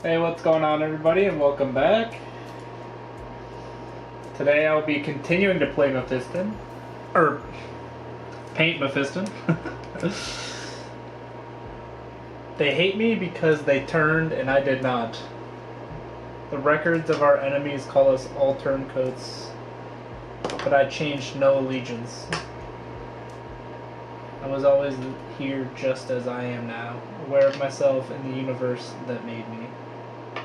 Hey, what's going on, everybody, and welcome back. Today I'll be continuing to play Mephiston, or paint Mephiston. They hate me because they turned and I did not. The records of our enemies call us all turncoats, but I changed no allegiance. I was always here just as I am now, aware of myself and the universe that made me.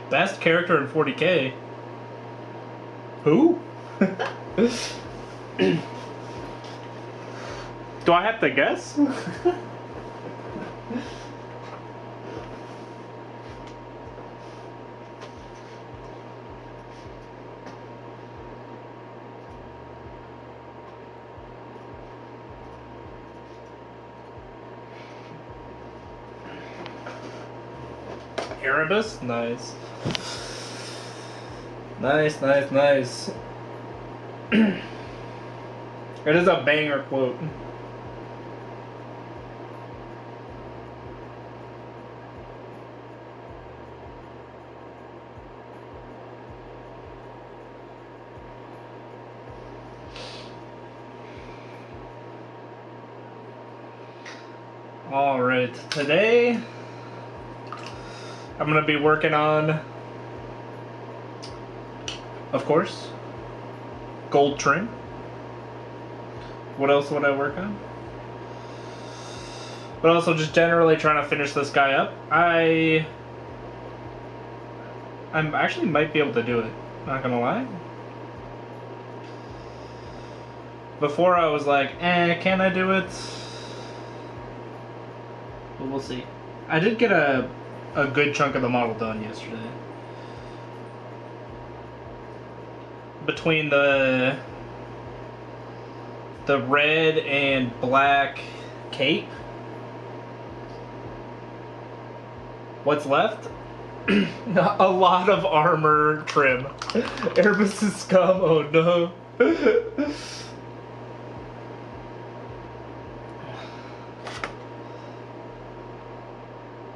Best character in 40K? Who? Do I have to guess? Erebus? Nice. Nice. It is a banger quote. Alright, today I'm going to be working on, of course, gold trim. What else would I work on? But also just generally trying to finish this guy up. I actually might be able to do it, not gonna lie. Before I was like, can I do it? But we'll see. I did get a good chunk of the model done yesterday. Between the red and black cape, what's left? A lot of armor trim. Erebus is scum, oh no.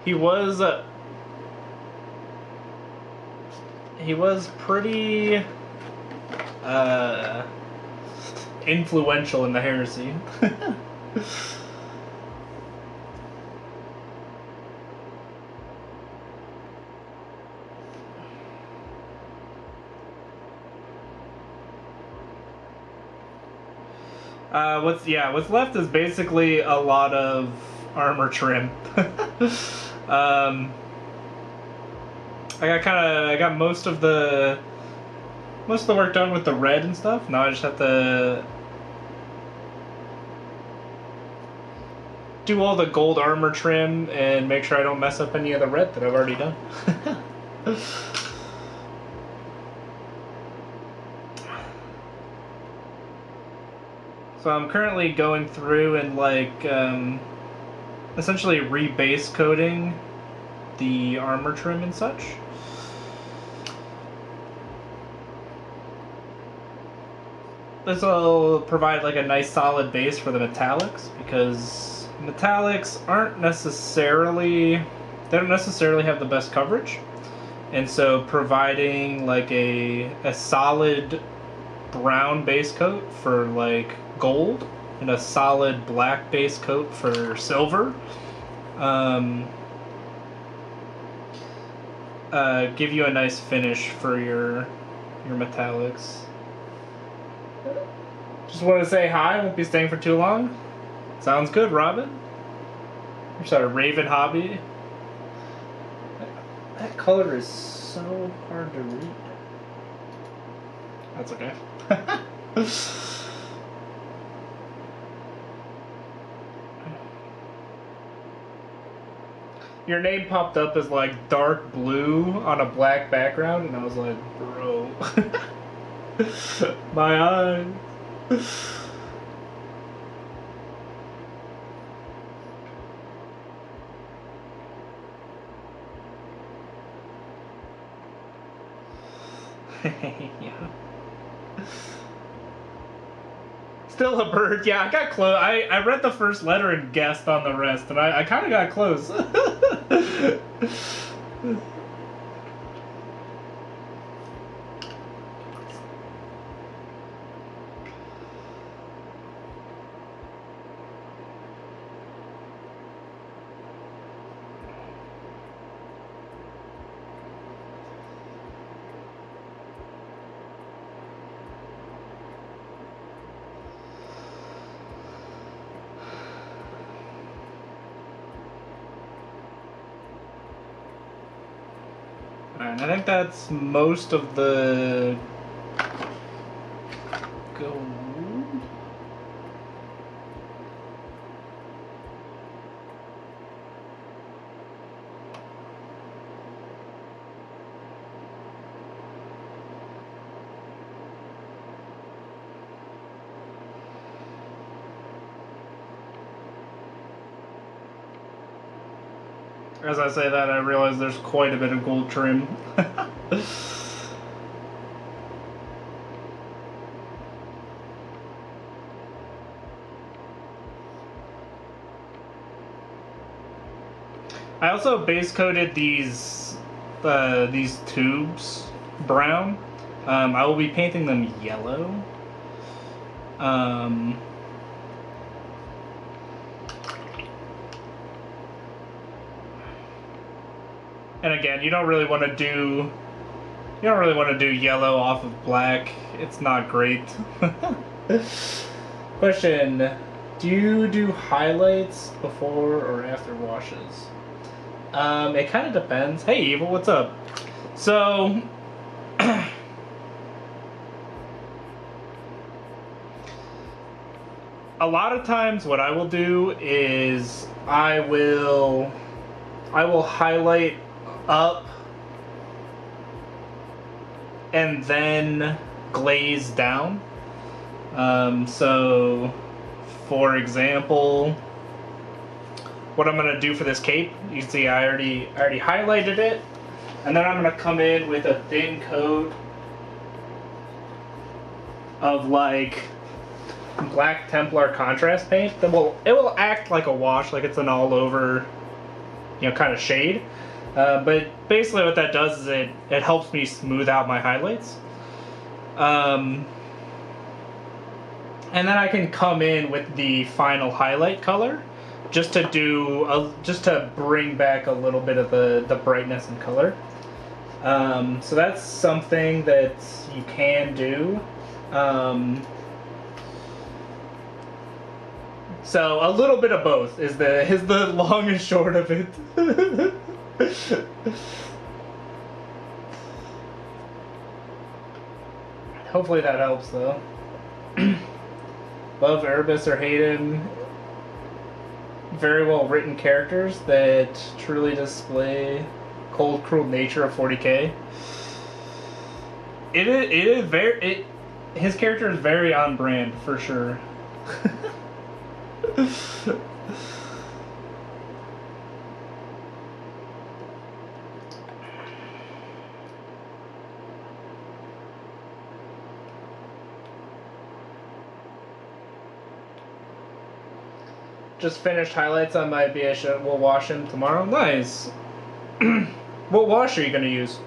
He was pretty influential in the heresy. What's left is basically a lot of armor trim. I got most of the work done with the red and stuff. Now I just have to do all the gold armor trim and make sure I don't mess up any of the red that I've already done. So I'm currently going through and essentially rebase coating the armor trim and such. This will provide like a nice solid base for the metallics, because metallics don't necessarily have the best coverage, and so providing like a solid brown base coat for like gold and a solid black base coat for silver give you a nice finish for your metallics. Just want to say hi, won't be staying for too long. Sounds good, Robin. You're sort of Raven hobby. That color is so hard to read. That's okay. Your name popped up as like dark blue on a black background, and I was like, bro. My eyes. Yeah. Still a bird. Yeah, I got close. I read the first letter and guessed on the rest, and I kind of got close. Alright, I think that's most of the gold. As I say that, I realize there's quite a bit of gold trim. I also base coated these tubes brown. I will be painting them yellow. And again, you don't really want to do yellow off of black. It's not great. Question: do you do highlights before or after washes? It kind of depends. Hey, Evil, what's up? So, a lot of times what I will do is I will highlight up and then glaze down. So, for example, what I'm gonna do for this cape, you can see I already highlighted it, and then I'm gonna come in with a thin coat of like black Templar contrast paint that it will act like a wash, like it's an all over, kind of shade. But basically what that does is it helps me smooth out my highlights. And then I can come in with the final highlight color just to bring back a little bit of the brightness and color. So that's something that you can do. So a little bit of both is the long and short of it. Hopefully that helps, though. Love Erebus or Hayden. Very well written characters that truly display cold, cruel nature of 40K. His character is very on brand for sure. Just finished highlights on my BH. We'll wash him tomorrow. Nice. What wash are you gonna use?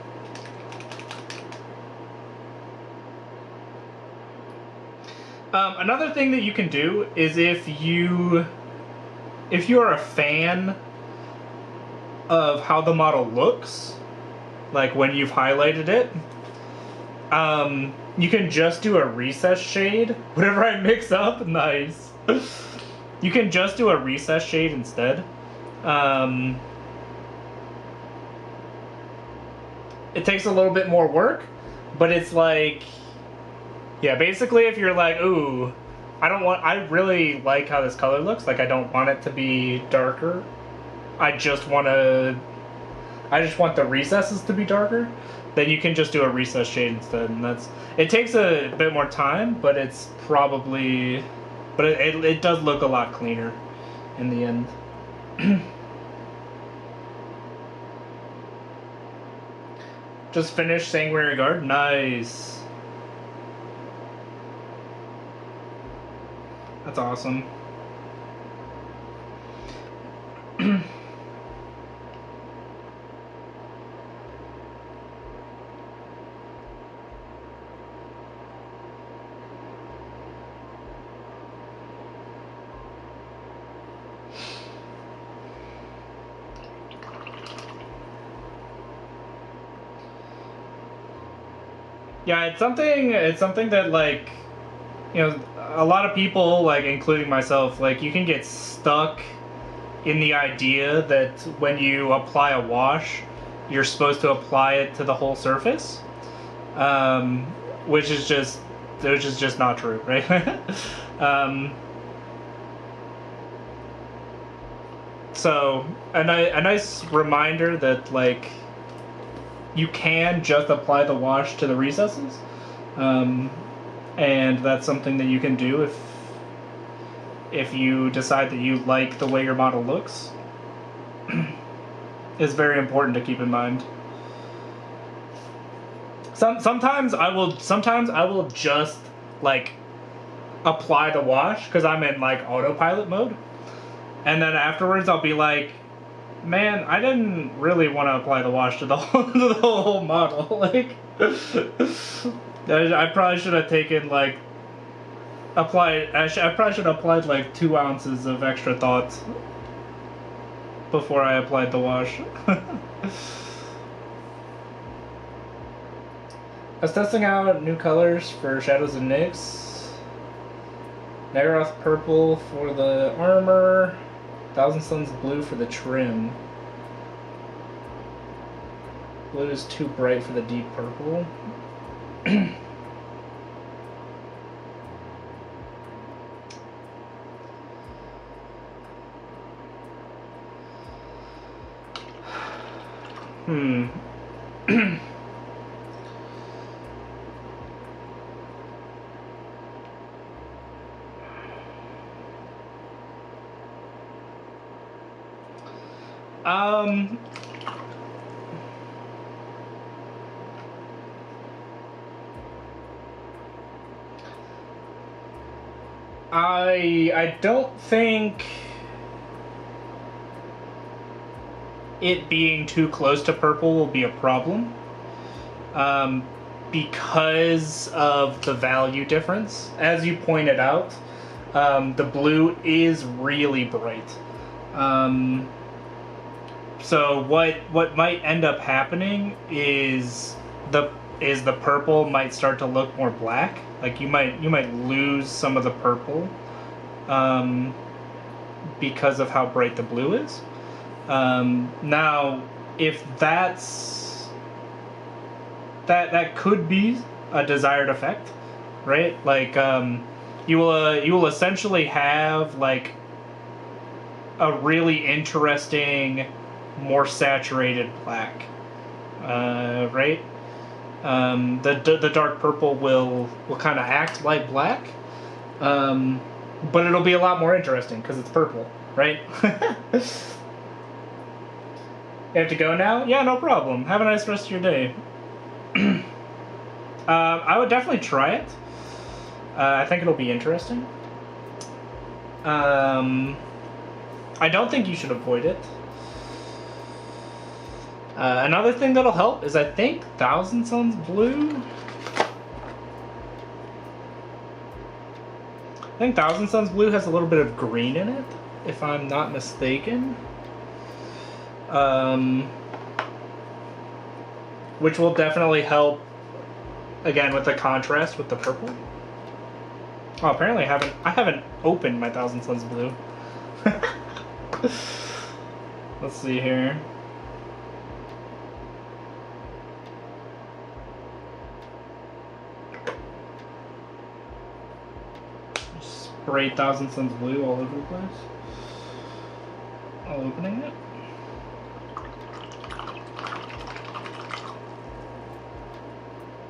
Another thing that you can do is if you are a fan of how the model looks, like when you've highlighted it, you can just do a recess shade. Whatever I mix up, nice. You can just do a recess shade instead. It takes a little bit more work, but it's like, yeah, basically if you're like, ooh, I really like how this color looks, like I don't want it to be darker. I just want the recesses to be darker, then you can just do a recess shade instead, and it takes a bit more time, but it does look a lot cleaner in the end. Just finished Sanguinary Guard. Nice. That's awesome. Yeah, it's something that, like, a lot of people, like including myself, like you can get stuck in the idea that when you apply a wash, you're supposed to apply it to the whole surface, which is just not true, right? So a nice reminder that like you can just apply the wash to the recesses, and that's something that you can do if you decide that you like the way your model looks. Is very important to keep in mind. Sometimes I will just like apply the wash because I'm in like autopilot mode, and then afterwards I'll be like, man, I didn't really want to apply the wash to the whole model. Like, I probably should have taken like I probably should have applied like 2 ounces of extra thought before I applied the wash. I was testing out new colors for Shadows and Nyx. Nagaroth purple for the armor. Thousand Suns blue for the trim. Blue is too bright for the deep purple. I don't think it being too close to purple will be a problem, because of the value difference. As you pointed out, the blue is really bright. So what might end up happening is the purple might start to look more black. Like you might lose some of the purple, because of how bright the blue is. Now, if that could be a desired effect, right? Like you will essentially have like a really interesting, more saturated black, right? The dark purple will kind of act like black, but it'll be a lot more interesting because it's purple, right? You have to go now? Yeah, no problem. Have a nice rest of your day. I would definitely try it. I think it'll be interesting. I don't think you should avoid it. Another thing that'll help is I think Thousand Suns blue. I think Thousand Suns blue has a little bit of green in it, if I'm not mistaken. Which will definitely help, again, with the contrast with the purple. Oh, apparently I haven't opened my Thousand Suns blue. Let's see here. Spray Thousand Suns blue all over the place. While opening it.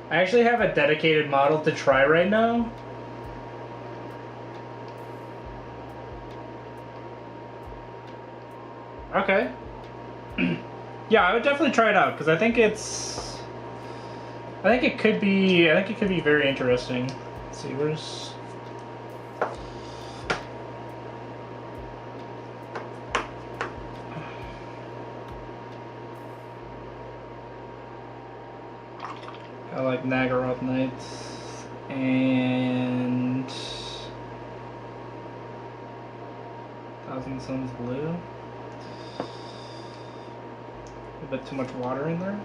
I actually have a dedicated model to try right now. Okay. Yeah, I would definitely try it out because I think it could be very interesting. Let's see, where's I like Nagaroth Knights and Thousand Suns blue. A bit too much water in there.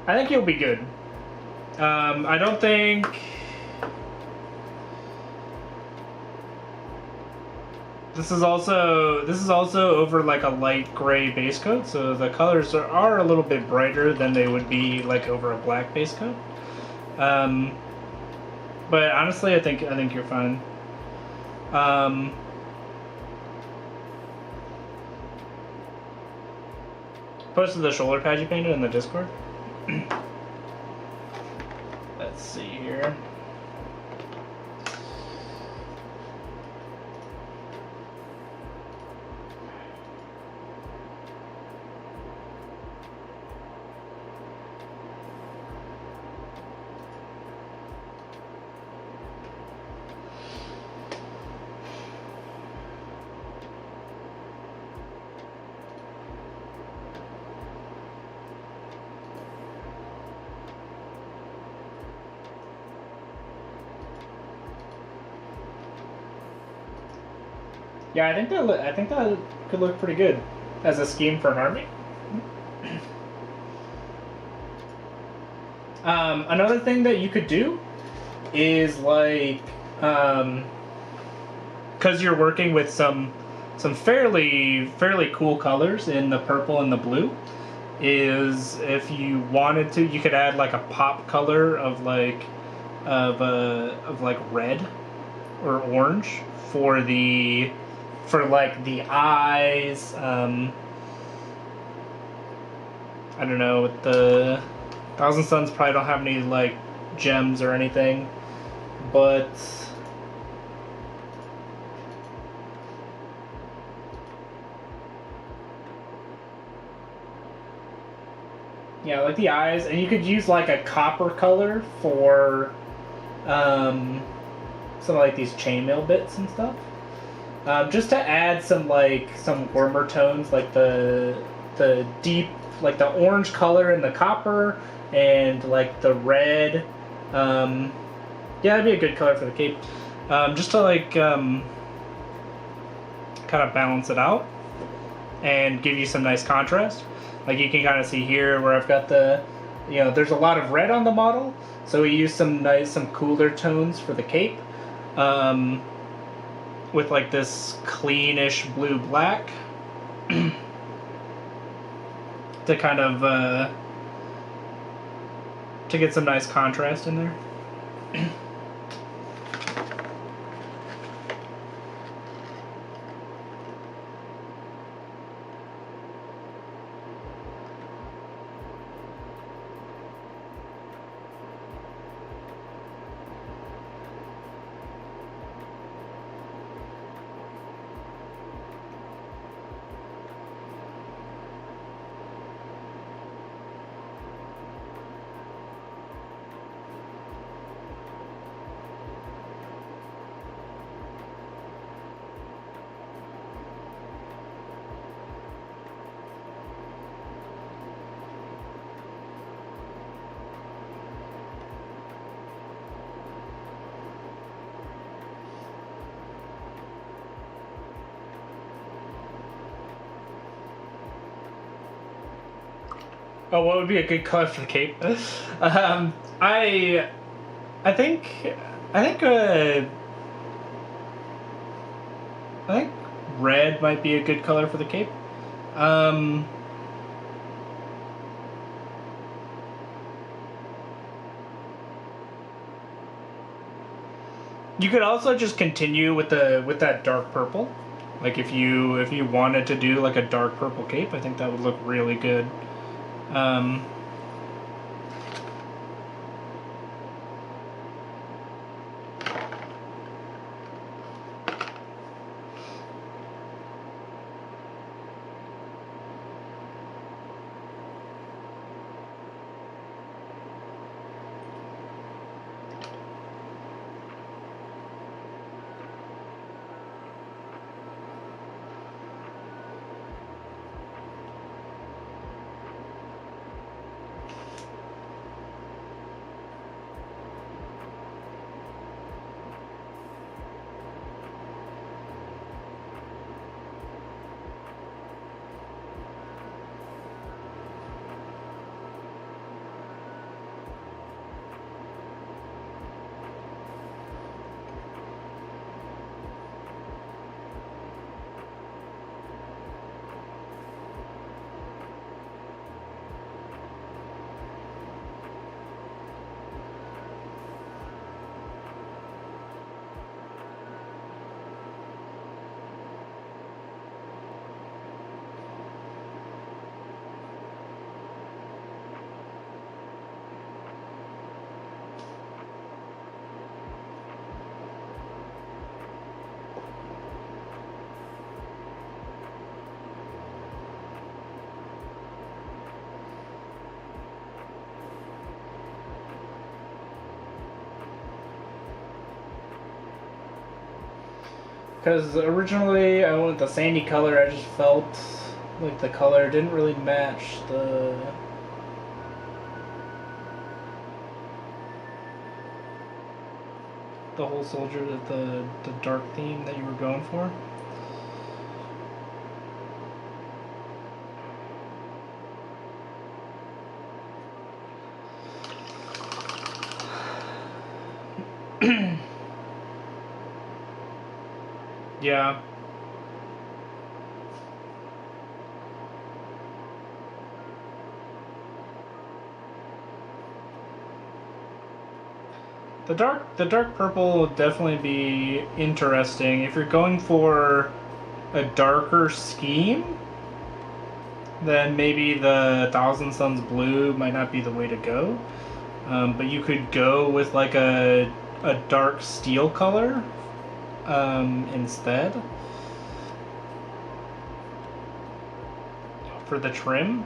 I think he'll be good. I don't think. This is also over like a light gray base coat, so the colors are a little bit brighter than they would be like over a black base coat. But honestly, I think you're fine. Posted the shoulder pad you painted in the Discord. Let's see here. Yeah, I think that could look pretty good as a scheme for an army. Another thing that you could do is like, because you're working with some fairly cool colors in the purple and the blue, is if you wanted to, you could add like a pop color of like red or orange for like the eyes. I don't know, the Thousand Suns probably don't have any like gems or anything, but yeah, like the eyes, and you could use like a copper color for some of like these chainmail bits and stuff. Just to add some warmer tones, like the deep, like the orange color in the copper and like the red. Yeah, that'd be a good color for the cape. Just to like kind of balance it out and give you some nice contrast. Like you can kind of see here where I've got there's a lot of red on the model, so we use some cooler tones for the cape. With like this cleanish blue-black to kind of to get some nice contrast in there. Oh, what would be a good color for the cape? I think red might be a good color for the cape. You could also just continue with that dark purple. Like if you wanted to do like a dark purple cape, I think that would look really good. Because originally I wanted the sandy color, I just felt like the color didn't really match the whole soldier, the dark theme that you were going for. Yeah. The dark purple would definitely be interesting if you're going for a darker scheme. Then maybe the Thousand Suns blue might not be the way to go. But you could go with like a dark steel color instead for the trim.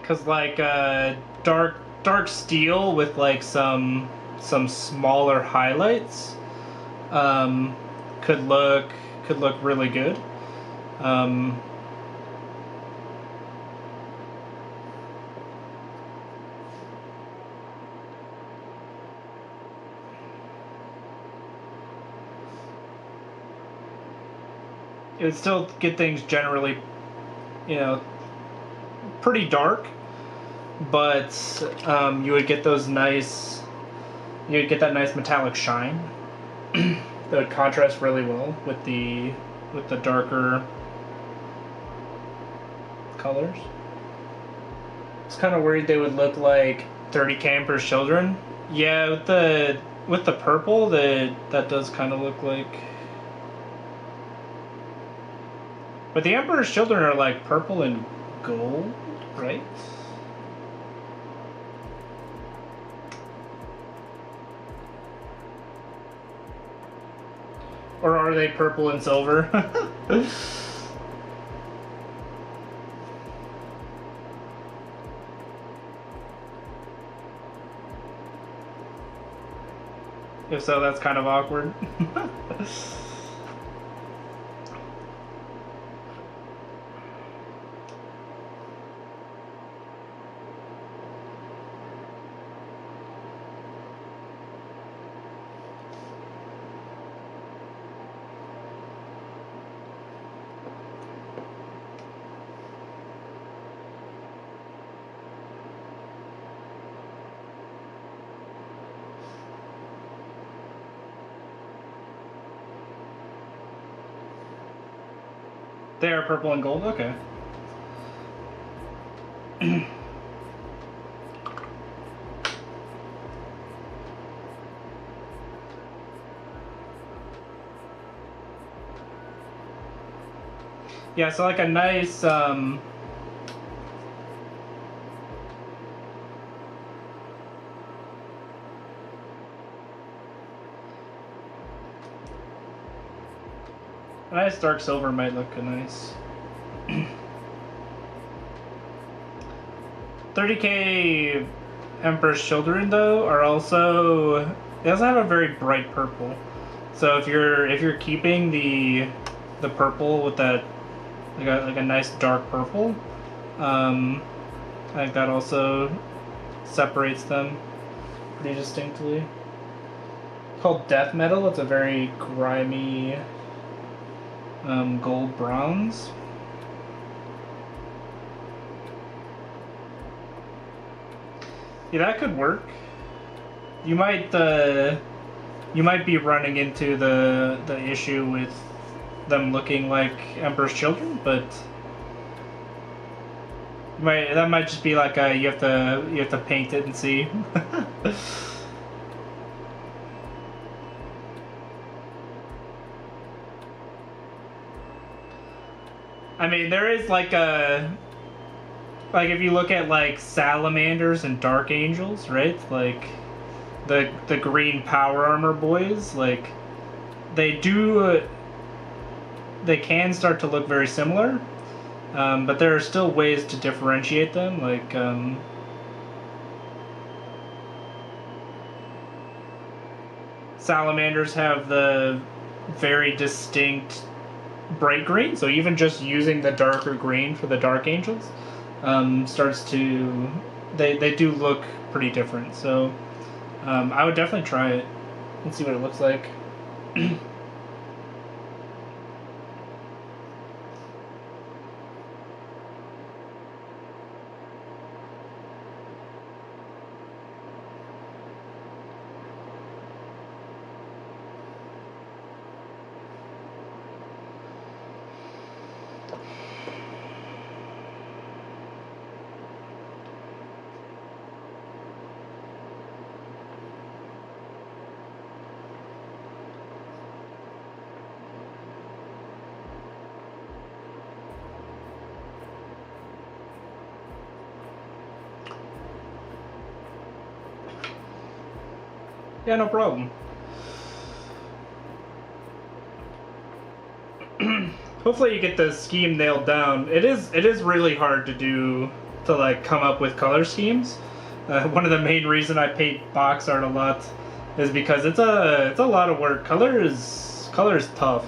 Cause like dark steel with like some smaller highlights could look really good. It would still get things generally, pretty dark, but you would get that nice metallic shine that would contrast really well with the darker colors. It's kind of worried they would look like 30 Campers Children. Yeah, with the purple, that does kind of look like. But the Emperor's Children are like purple and gold, right? Or are they purple and silver? If so, that's kind of awkward. They are purple and gold? Okay. Yeah, so like a nice a nice dark silver might look nice. 30K Emperor's Children though are also, they also have a very bright purple. So if you're keeping the purple with that like a nice dark purple, I think that also separates them pretty distinctly. It's called Death Metal. It's a very grimy gold bronze. Yeah, that could work. You might be running into the issue with them looking like Emperor's Children, but that might just be like you have to paint it and see. I mean, there is like if you look at like salamanders and dark angels, right? Like the green power armor boys, like they can start to look very similar, but there are still ways to differentiate them. Like salamanders have the very distinct bright green, so even just using the darker green for the dark angels starts to they do look pretty different. So I would definitely try it and see what it looks like. Yeah, no problem. Hopefully you get the scheme nailed down. It is really hard to like come up with color schemes. One of the main reason I paint box art a lot is because it's a lot of work. Color is tough.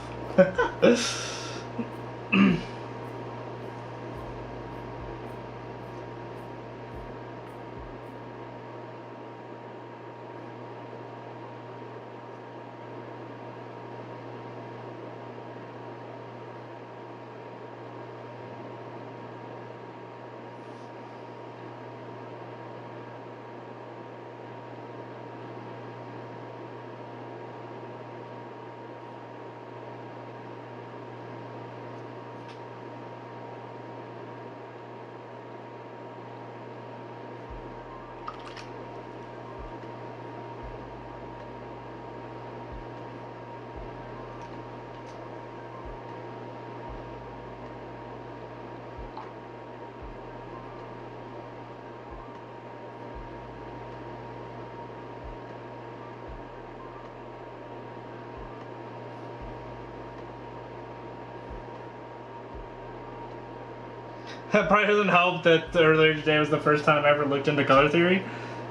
That probably doesn't help that earlier today was the first time I ever looked into color theory.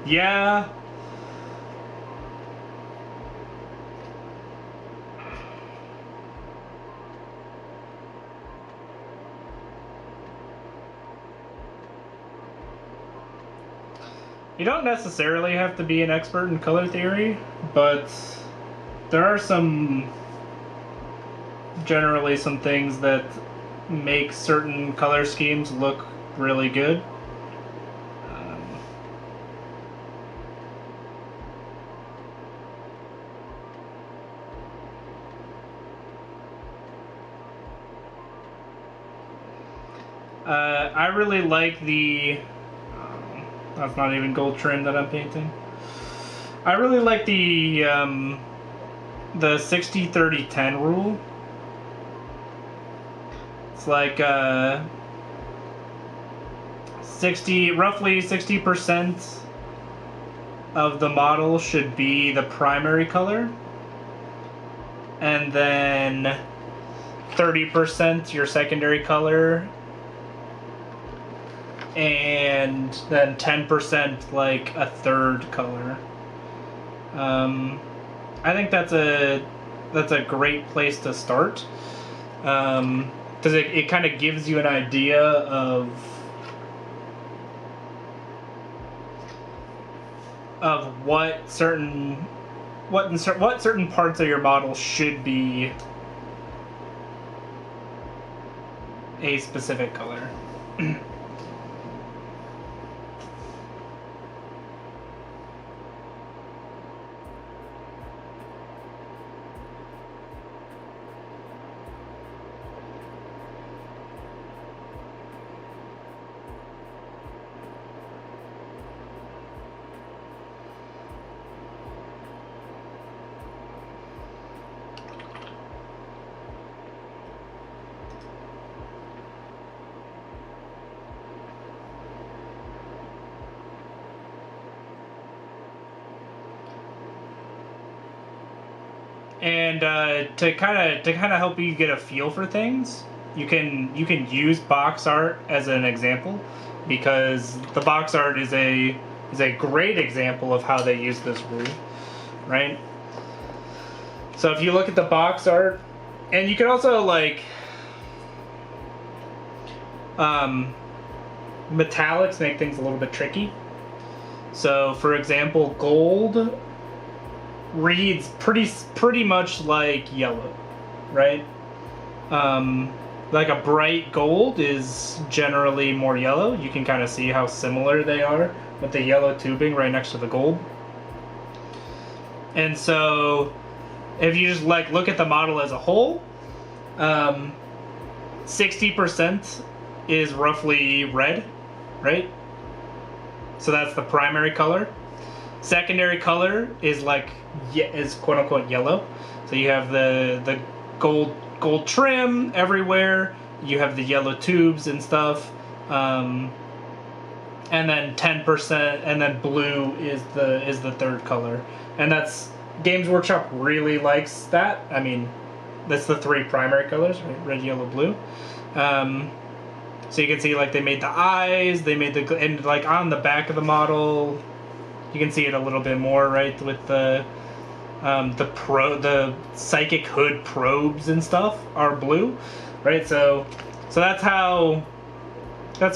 Yeah. You don't necessarily have to be an expert in color theory, but there are generally some things that make certain color schemes look really good. I really like the that's not even gold trim that I'm painting. I really like the 60-30-10 rule. It's like roughly 60% of the model should be the primary color, and then 30% your secondary color, and then 10% like a third color. I think that's a great place to start, because it kind of gives you an idea of what certain parts of your model should be a specific color. And to kind of help you get a feel for things, you can use box art as an example, because the box art is a great example of how they use this rule, right? So if you look at the box art, and you can also like metallics make things a little bit tricky. So for example, gold reads pretty much like yellow, right? Like a bright gold is generally more yellow. You can kind of see how similar they are with the yellow tubing right next to the gold. And so if you just like look at the model as a whole, 60% is roughly red, right? So that's the primary color. Secondary color is like is quote unquote yellow. So you have the gold trim everywhere. You have the yellow tubes and stuff. And then 10%, and then blue is the third color. And that's Games Workshop really likes that. I mean, that's the three primary colors, right? Red, yellow, blue. So you can see like they made the eyes, they made the, and like on the back of the model, you can see it a little bit more, right, with the psychic hood probes and stuff are blue, right? So that's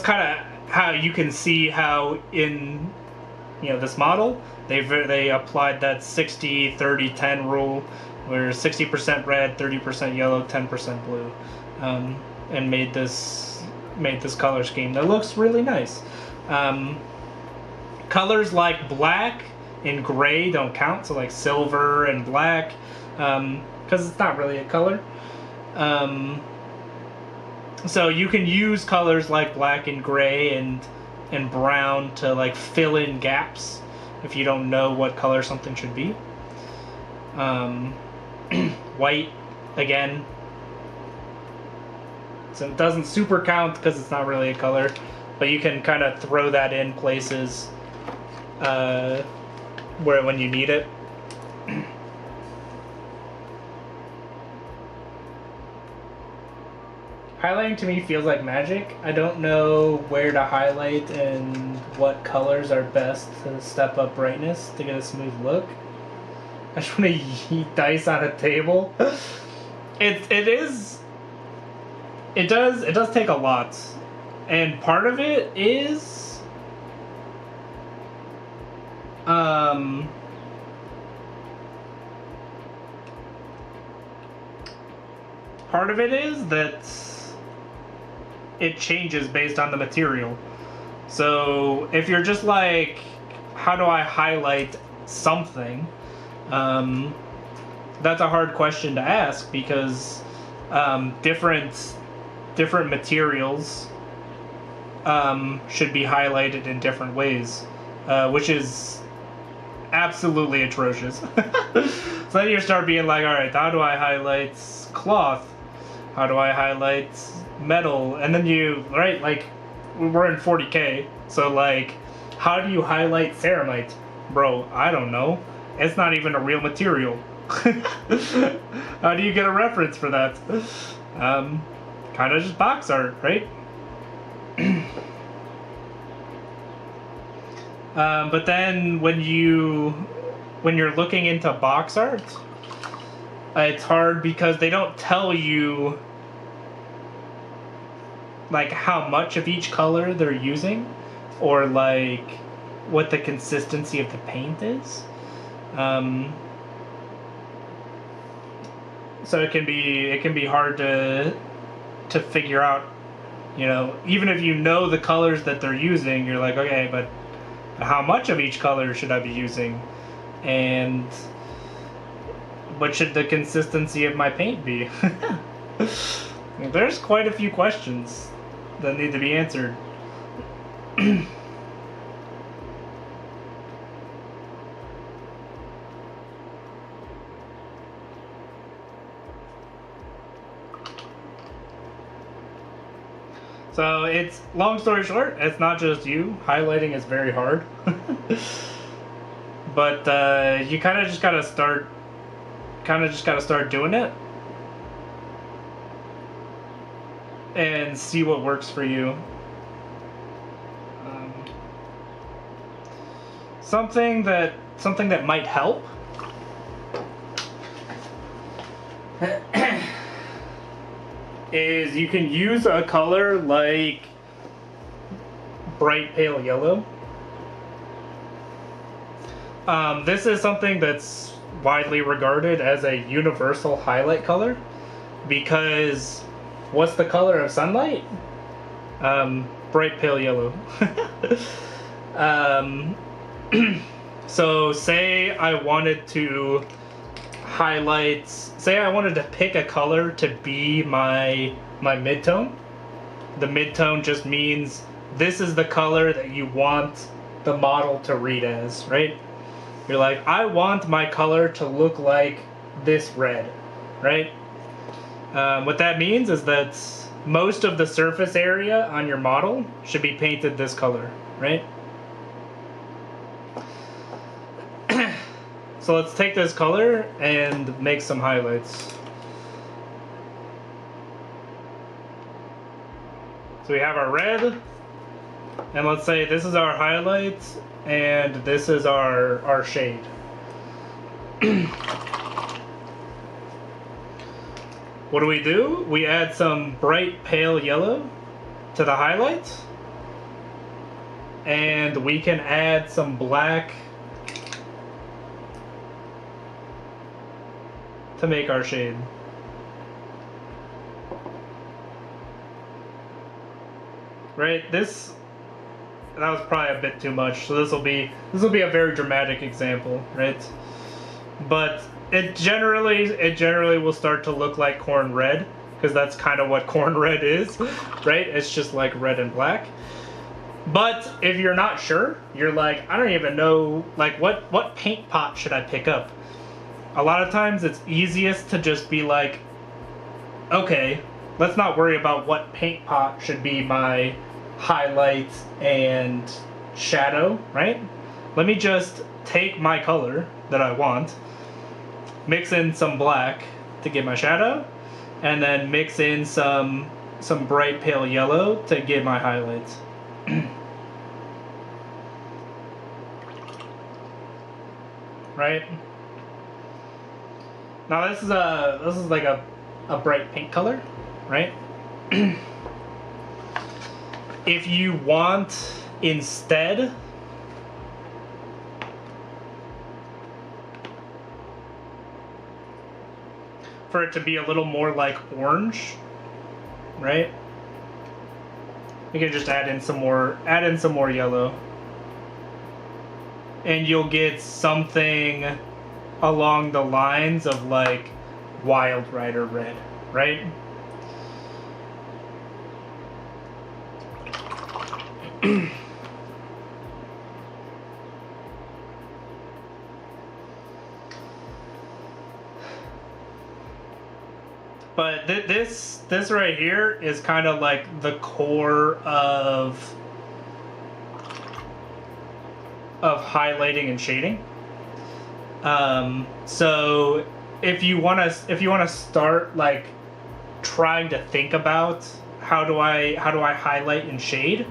kind of how you can see how in this model they applied that 60-30-10 rule, where 60% red, 30% yellow, 10% blue, and made this color scheme that looks really nice. Colors like black and gray don't count, so like silver and black, because it's not really a color. So you can use colors like black and gray and brown to like fill in gaps if you don't know what color something should be. White, again, so it doesn't super count because it's not really a color, but you can kind of throw that in places when you need it. Highlighting to me feels like magic. I don't know where to highlight and what colors are best to step up brightness to get a smooth look. I just want to yeet dice on a table. It does take a lot, and part of it is that it changes based on the material. So if you're just like, how do I highlight something? That's a hard question to ask, because different materials should be highlighted in different ways, which is absolutely atrocious. So then you start being like, all right, how do I highlight cloth? How do I highlight metal? And then like, we're in 40K, so like, how do you highlight ceramite? Bro, I don't know. It's not even a real material. How do you get a reference for that? Kind of just box art, right? But then when you're looking into box art, it's hard because they don't tell you like how much of each color they're using, or like what the consistency of the paint is. So it can be hard to figure out, even if you know the colors that they're using, you're like, okay, but how much of each color should I be using? And what should the consistency of my paint be? There's quite a few questions that need to be answered. So it's, long story short, it's not just you. Highlighting is very hard. But you kind of just gotta start kind of just got to start doing it and see what works for you. Something that might help is you can use a color like bright pale yellow. This is something that's widely regarded as a universal highlight color because what's the color of sunlight? Bright pale yellow. So say I wanted to highlight, say I wanted to pick a color to be my midtone. The midtone just means this is the color that you want the model to read as, right? You're like, I want my color to look like this red, right? What that means is that most of the surface area on your model should be painted this color, right? So let's take this color and make some highlights. So we have our red, and let's say this is our highlight, and this is our shade. What do? We add some bright pale yellow to the highlight, and we can add some black to make our shade. Right? That was probably a bit too much. So this will be a very dramatic example, right? But it generally will start to look like corn red, because that's kind of what corn red is, right? It's just like red and black. But if you're not sure, you're like, I don't even know, like what paint pot should I pick up? A lot of times it's easiest to just be like, okay, let's not worry about what paint pot should be my highlight and shadow, right? Let me just take my color that I want, mix in some black to get my shadow, and then mix in some bright pale yellow to get my highlights. Right? Now this is like a bright pink color, right? If you want instead for it to be a little more like orange, right? You can just add in some more yellow, and you'll get something along the lines of like Wild Rider red, right? But this right here is kind of like the core of highlighting and shading. So if you wanna start like trying to think about how do I highlight and shade,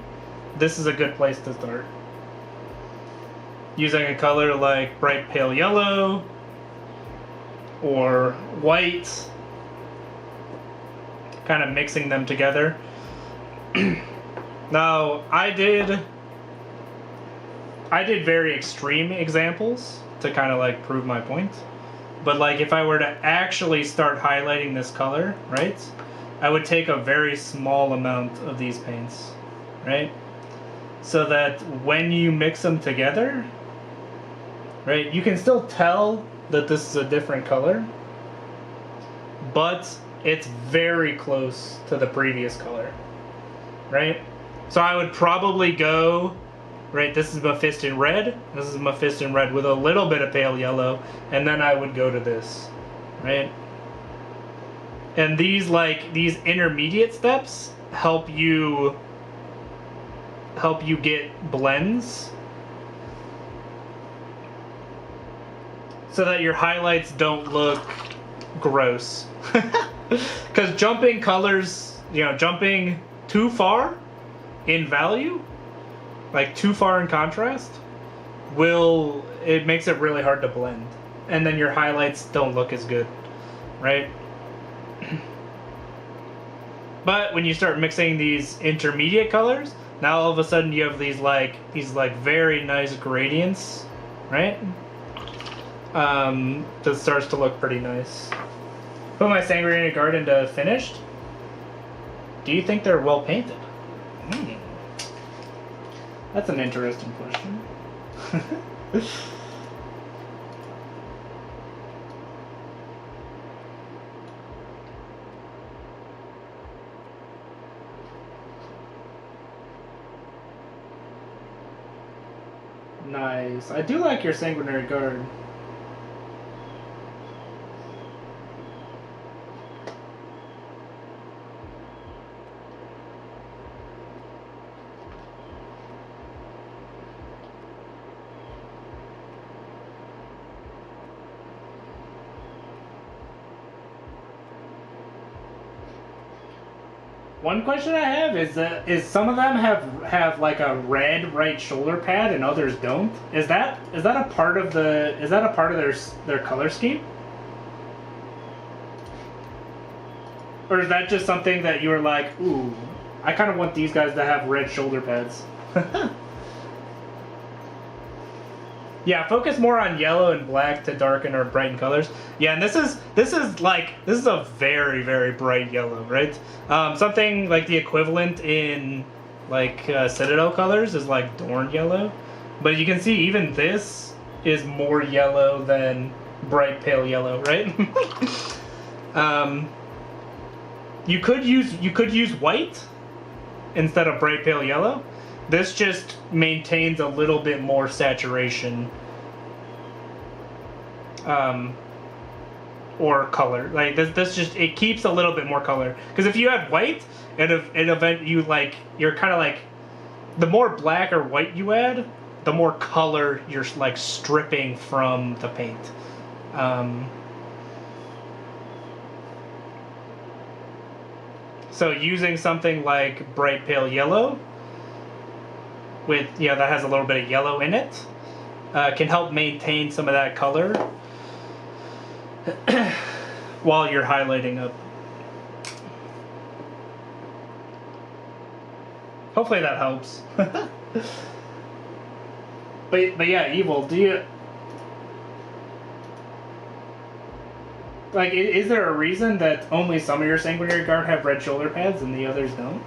this is a good place to start. Using a color like bright pale yellow or white, kind of mixing them together. Now, I did very extreme examples to kind of like prove my point. But like if I were to actually start highlighting this color, right, I would take a very small amount of these paints, right? So that when you mix them together, right, you can still tell that this is a different color, but it's very close to the previous color, right? So I would probably go, right, this is Mephiston red, this is Mephiston red with a little bit of pale yellow, and then I would go to this, right? And these intermediate steps help you get blends. so that your highlights don't look gross. Because jumping colors, you know, jumping too far in value, like too far in contrast, it makes it really hard to blend. And then your highlights don't look as good, right? But when you start mixing these intermediate colors, now all of a sudden you have these very nice gradients, right? That starts to look pretty nice. Put my Sanguinary Garden to finished. Do you think they're well painted? That's an interesting question. Nice. I do like your Sanguinary Guard. One question I have is some of them have like a red right shoulder pad and others don't. Is that a part of their color scheme? Or is that just something that you were like, ooh, I kind of want these guys to have red shoulder pads? Yeah, focus more on yellow and black to darken or brighten colors. Yeah, and this is a very, very bright yellow, right? Something like the equivalent in like Citadel colors is like Dorn yellow, but you can see even this is more yellow than bright pale yellow, right? You could use white instead of bright pale yellow. This just maintains a little bit more saturation or color. Like this just, it keeps a little bit more color. Because if you had white, you're kind of like, the more black or white you add, the more color you're like stripping from the paint. So using something like bright pale yellow with, that has a little bit of yellow in it, can help maintain some of that color while you're highlighting up. Hopefully that helps. but yeah, Evil, do you like? Is there a reason that only some of your Sanguinary Guard have red shoulder pads and the others don't?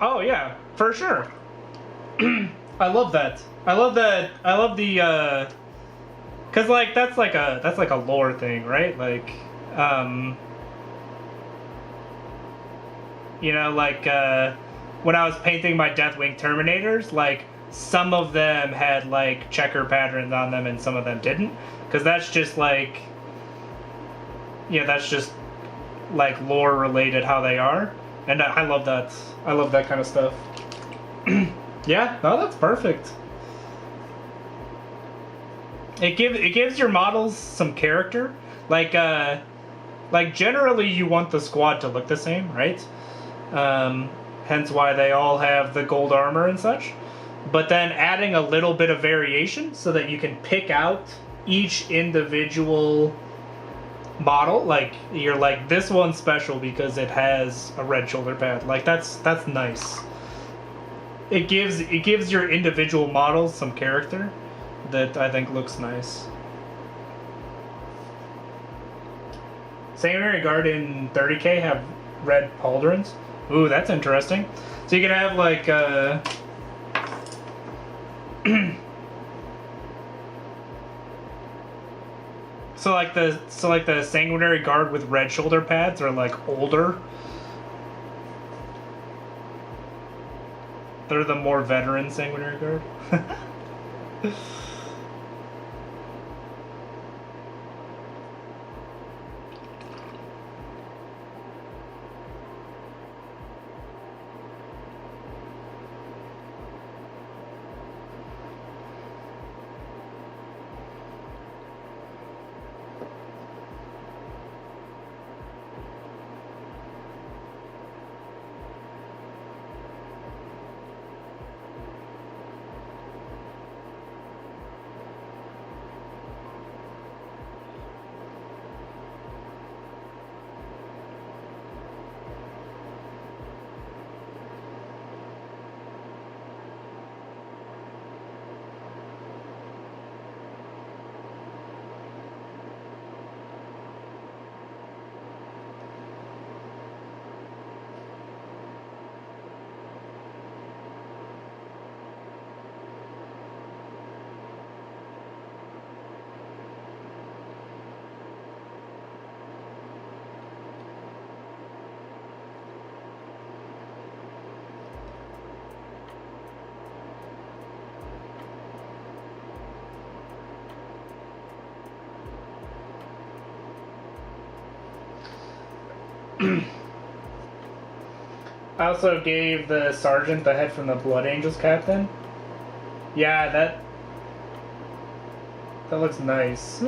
Oh yeah, for sure. I love that. I love that. I love the cuz like that's like a lore thing, right? Like when I was painting my Deathwing Terminators, like some of them had like checker patterns on them and some of them didn't, cuz that's just like that's just like lore related how they are. And I love that. I love that kind of stuff. Yeah, no, that's perfect. It gives your models some character. Like generally you want the squad to look the same, right? Hence why they all have the gold armor and such. But then adding a little bit of variation so that you can pick out each individual model, like you're like, this one's special because it has a red shoulder pad. Like that's nice. It gives your individual models some character that I think looks nice. Sanguinary Guard in 30k have red pauldrons. Ooh, that's interesting. So you could have like so like the sanguinary guard with red shoulder pads are like older. They're the more veteran sanguinary guard. I also gave the sergeant the head from the Blood Angels captain. Yeah, that looks nice.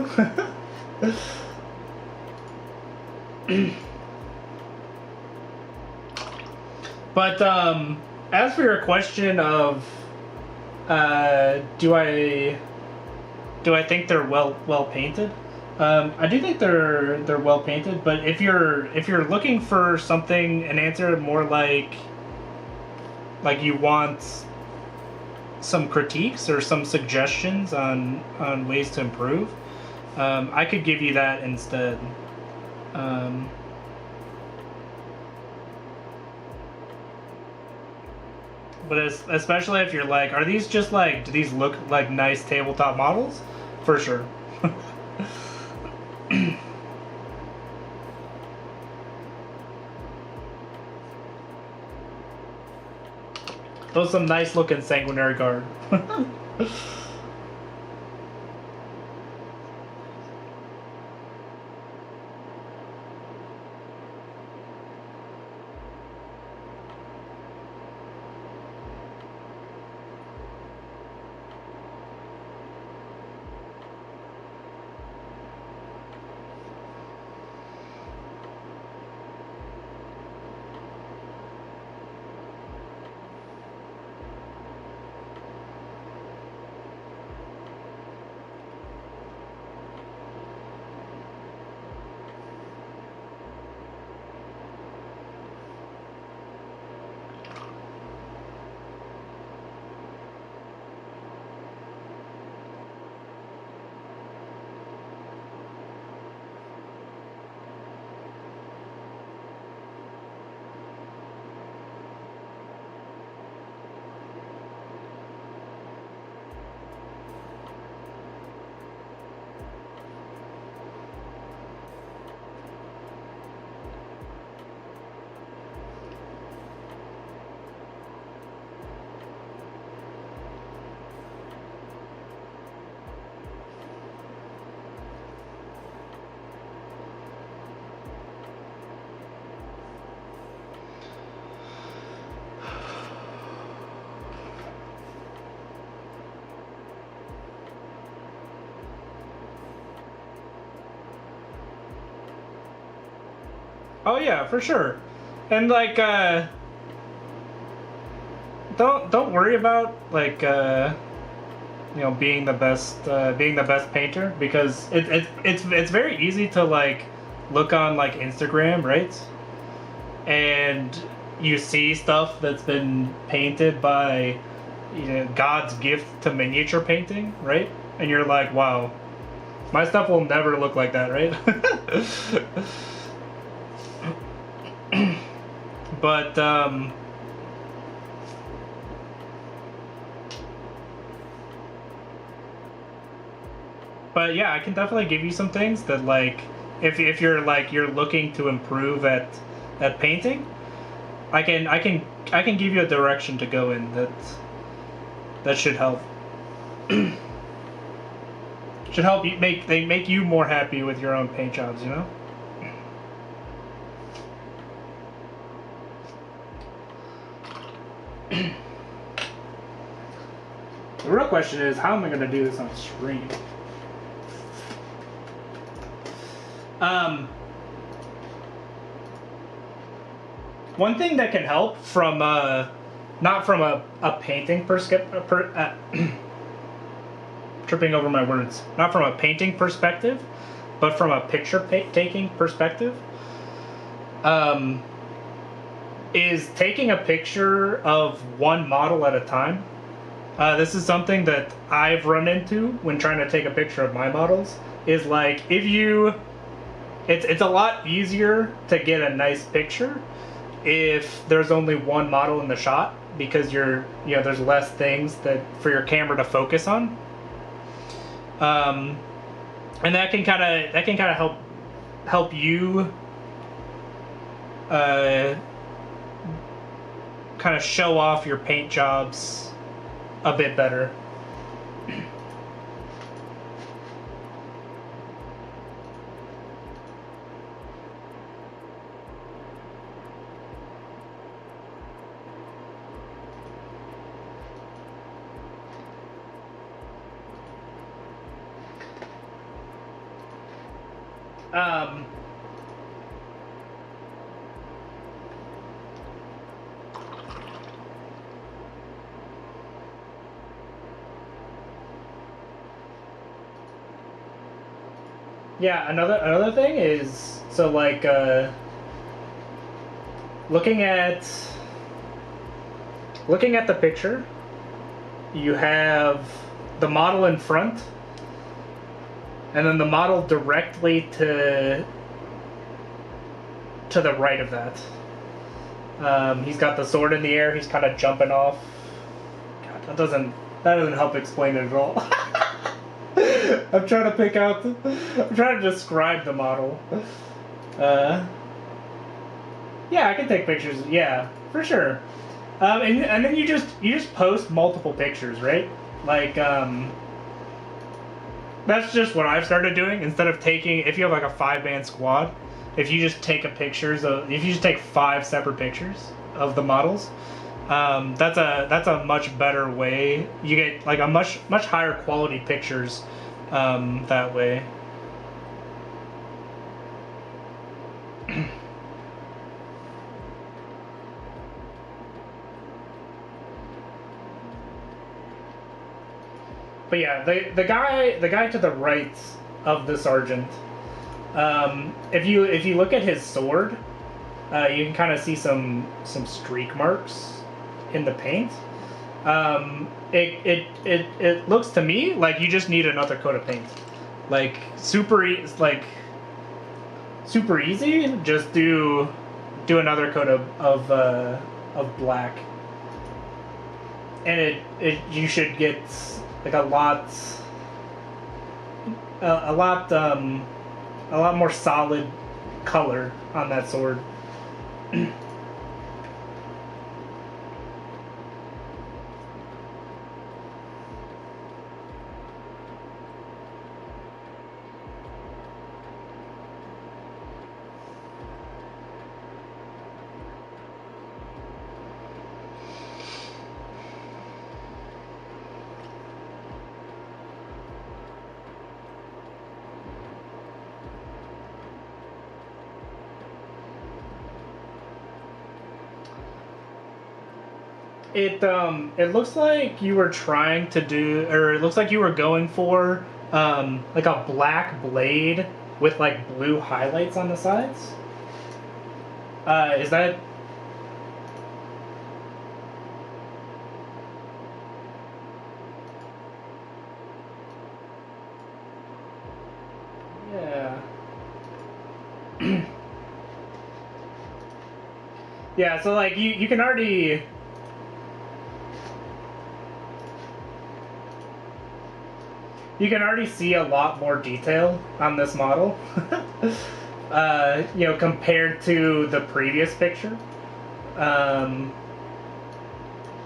But as for your question of do I think they're well painted? I do think they're well painted, but if you're looking for something, an answer more like you want some critiques or some suggestions on ways to improve, I could give you that instead. But especially if you're like, are these just like, do these look like nice tabletop models? For sure. Those some nice looking sanguinary guard. Oh yeah, for sure. And like don't worry about like being the best painter, because it's very easy to like look on like Instagram, right? And you see stuff that's been painted by God's gift to miniature painting, right? And you're like, wow, my stuff will never look like that, right? But yeah, I can definitely give you some things that, like, if you're like you're looking to improve at painting, I can give you a direction to go in that should help. Should help you make you more happy with your own paint jobs, you know? The real question is, how am I going to do this on screen? One thing that can help from not from a painting tripping over my words, not from a painting perspective, but from a picture taking perspective, is taking a picture of one model at a time. This is something that I've run into when trying to take a picture of my models. Is like, if you, it's a lot easier to get a nice picture if there's only one model in the shot, because there's less things that for your camera to focus on. And that can kind of help you kind of show off your paint jobs a bit better. Yeah, another thing is, so like looking at the picture, you have the model in front, and then the model directly to the right of that. He's got the sword in the air. He's kind of jumping off. God, that doesn't help explain it at all. I'm trying to describe the model. Yeah, I can take pictures. Yeah, for sure. And then you just post multiple pictures, right? Like, that's just what I've started doing. Instead of taking, if you have like a 5-man squad, if you just take if you just take 5 separate pictures of the models, that's a much better way. You get like a much higher quality pictures that way. But yeah, the guy to the right of the sergeant, if you look at his sword, you can kind of see some streak marks in the paint. It looks to me like you just need another coat of paint, like super easy. Just do another coat of black, and you should get like a lot more solid color on that sword. It looks like you were trying to do, or it looks like you were going for like a black blade with like blue highlights on the sides. Is that? Yeah. Yeah, so like you can already. You can already see a lot more detail on this model, you know, compared to the previous picture.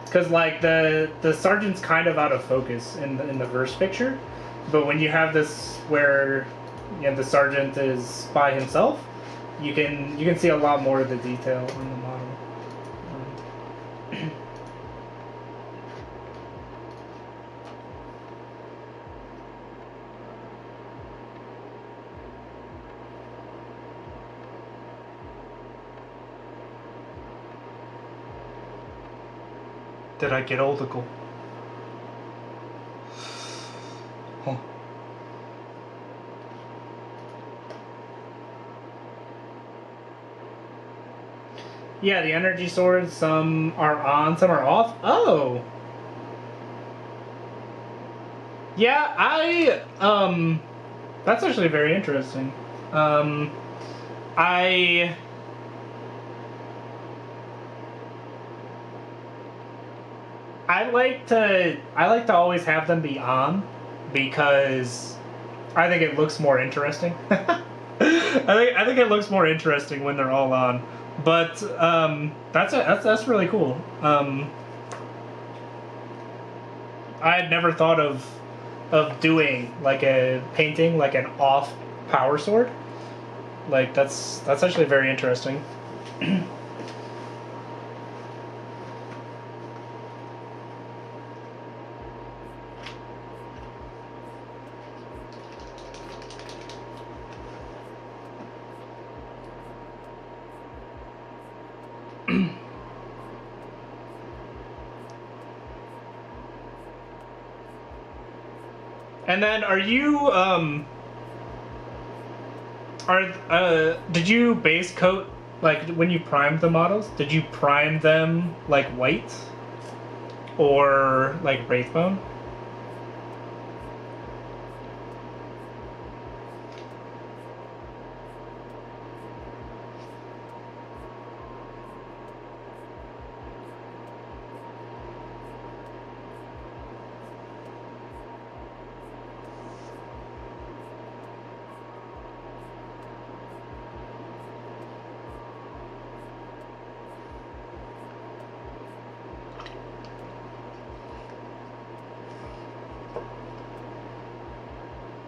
Because like the sergeant's kind of out of focus in the first picture, but when you have this where you know the sergeant is by himself, you can see a lot more of the detail on the model. Did I get oldical? Huh. Yeah, the energy swords, some are on, some are off. Oh! Yeah, that's actually very interesting. I... I like to always have them be on because I think it looks more interesting. I think it looks more interesting when they're all on. But that's really cool. I had never thought of doing like a painting like an off power sword. Like that's actually very interesting. And then are you did you base coat like when you primed the models? Did you prime them like white or like wraithbone?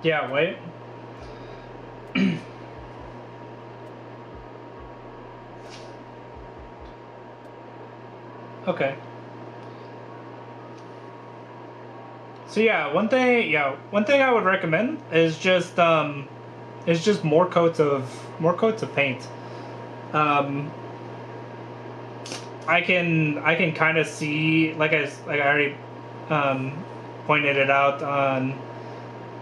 Yeah, white. Okay. So yeah, one thing I would recommend is just more coats of paint. Um, I can kind of see like I already pointed it out on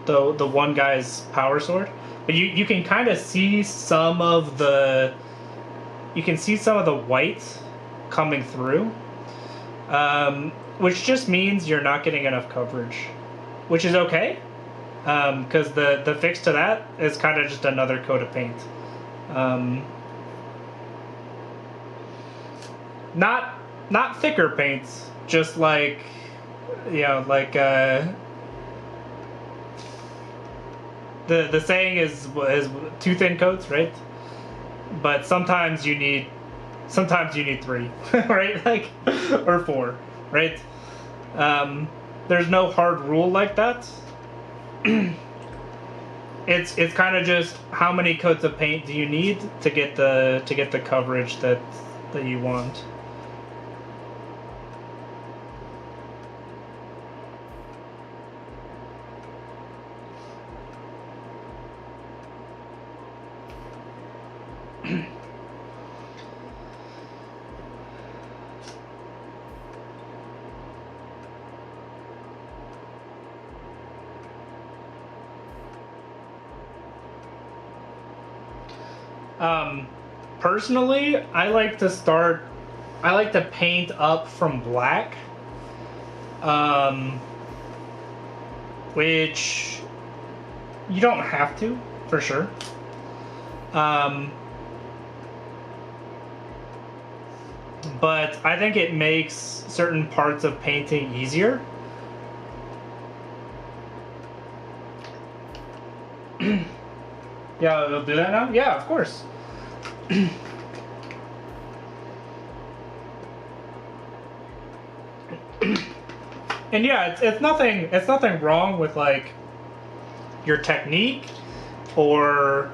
the one guy's power sword, but you can kind of see some of the white coming through, which just means you're not getting enough coverage, which is okay, because the fix to that is kind of just another coat of paint. Not thicker paints, just like you know, like the saying is two thin coats, right? But sometimes you need three, right? Like or four, right? There's no hard rule like that. It's kind of just how many coats of paint do you need to get the coverage that you want. Personally, I like to paint up from black, which you don't have to, for sure. but I think it makes certain parts of painting easier. Yeah, it'll do that now? Yeah, of course. And yeah, it's nothing wrong with like your technique or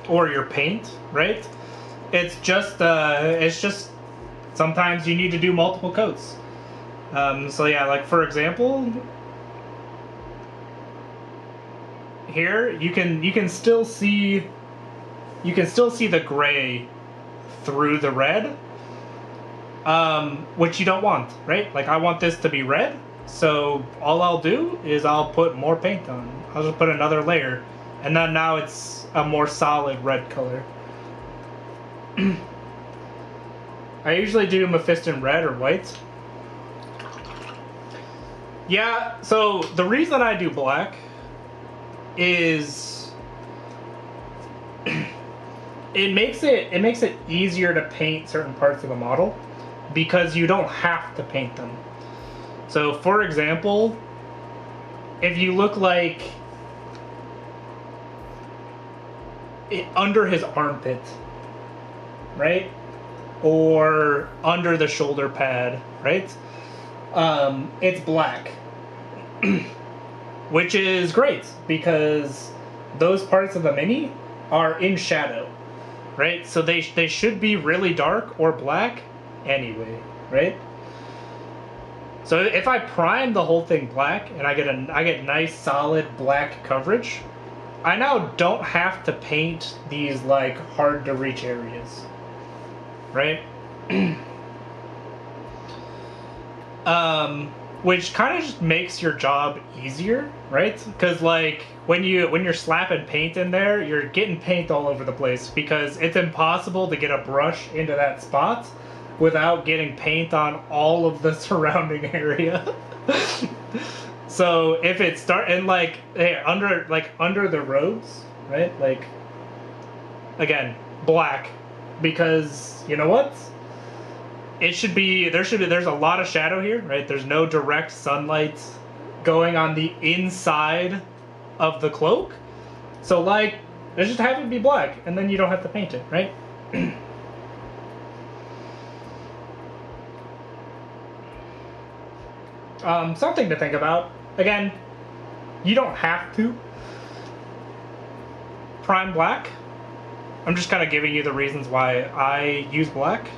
your paint, right? It's just sometimes you need to do multiple coats. So yeah, like for example, here you can still see the gray through the red, which you don't want, right? Like I want this to be red, so all I'll do is I'll put more paint on. I'll just put another layer, and then now it's a more solid red color. I usually do Mephiston red or white. Yeah, so the reason I do black is it makes it easier to paint certain parts of the model because you don't have to paint them. So for example, if you look like under his armpit, right? Or under the shoulder pad, right? It's black. Which is great because those parts of the mini are in shadow, right? So they should be really dark or black anyway, right? So if I prime the whole thing black and I get nice solid black coverage, I now don't have to paint these like hard to reach areas, right? Which kind of just makes your job easier, right? Because like when you're slapping paint in there, you're getting paint all over the place because it's impossible to get a brush into that spot without getting paint on all of the surrounding area. So if it start and like hey, under the roads, right? Like again, black, because you know what? There's a lot of shadow here, right? There's no direct sunlight going on the inside of the cloak. So like, let's just have it be black and then you don't have to paint it, right? Something to think about. Again, you don't have to prime black. I'm just kind of giving you the reasons why I use black.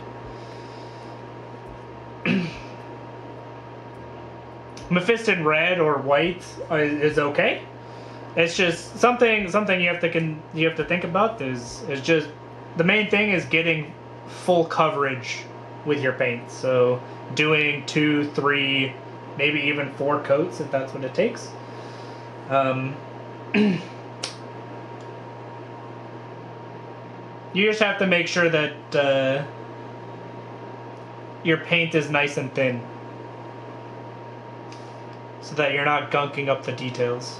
Mephiston red or white is okay. It's just something you have to think about is just the main thing is getting full coverage with your paint. So doing 2, 3, maybe even 4 coats if that's what it takes. You just have to make sure that your paint is nice and thin, so that you're not gunking up the details.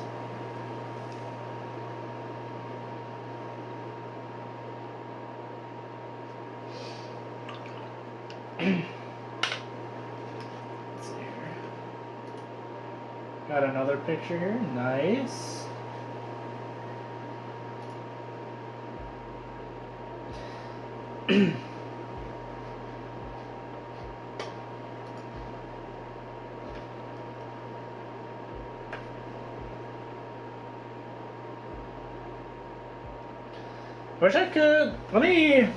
Let's see here. Got another picture here. Nice. Wish I could. Let me.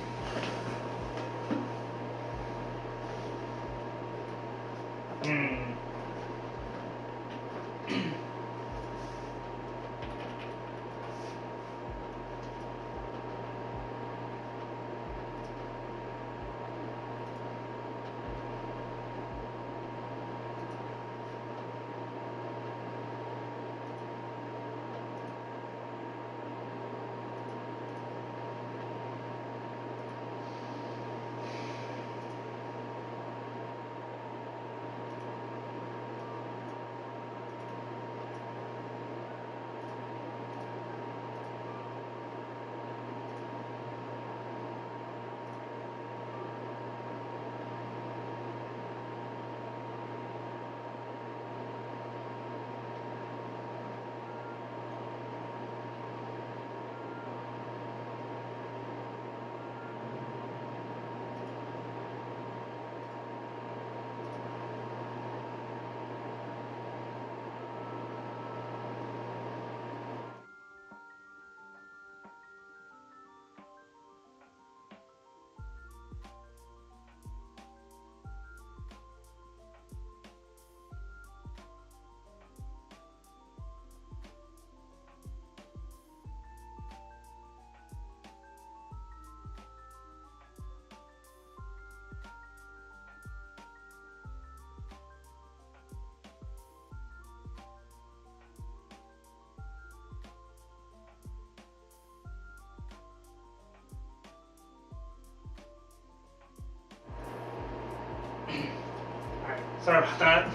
Sorry about that.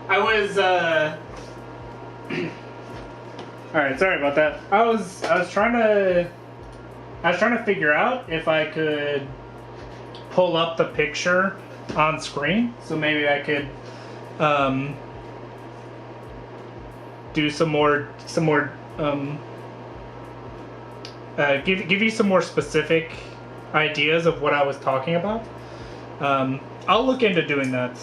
I was Alright, sorry about that. I was trying to figure out if I could pull up the picture on screen. So maybe I could do some more give you some more specific ideas of what I was talking about. I'll look into doing that.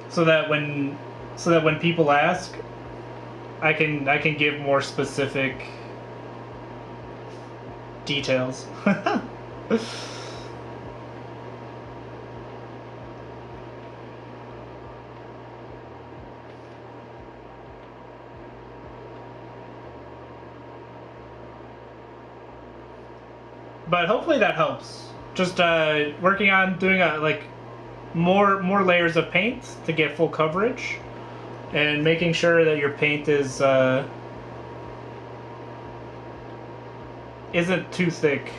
so that when people ask, I can give more specific details. But hopefully that helps. Just working on doing more layers of paint to get full coverage, and making sure that your paint is isn't too thick.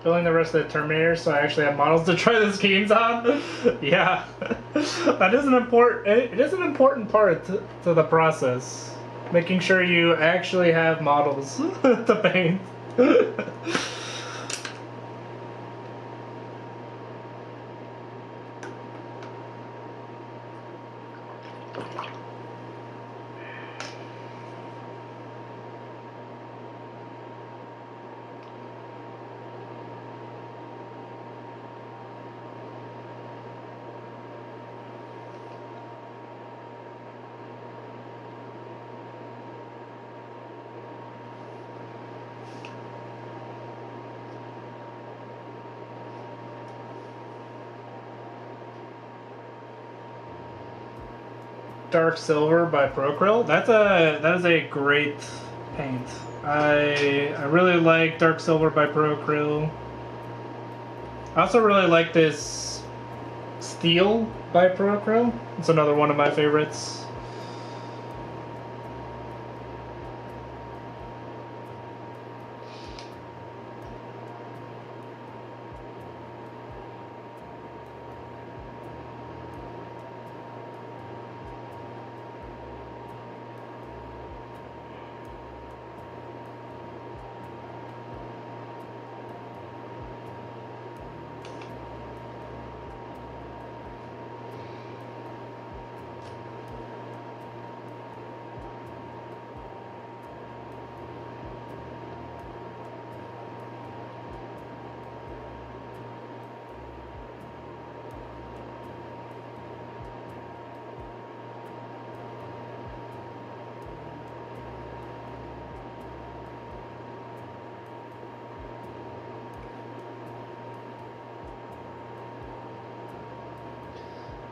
Building the rest of the Terminators, so I actually have models to try the schemes on. Yeah, that is an important. It is an important part to the process, making sure you actually have models to paint. Dark Silver by Procryl. That is a great paint. I really like Dark Silver by Procryl. I also really like this Steel by Procryl. It's another one of my favorites.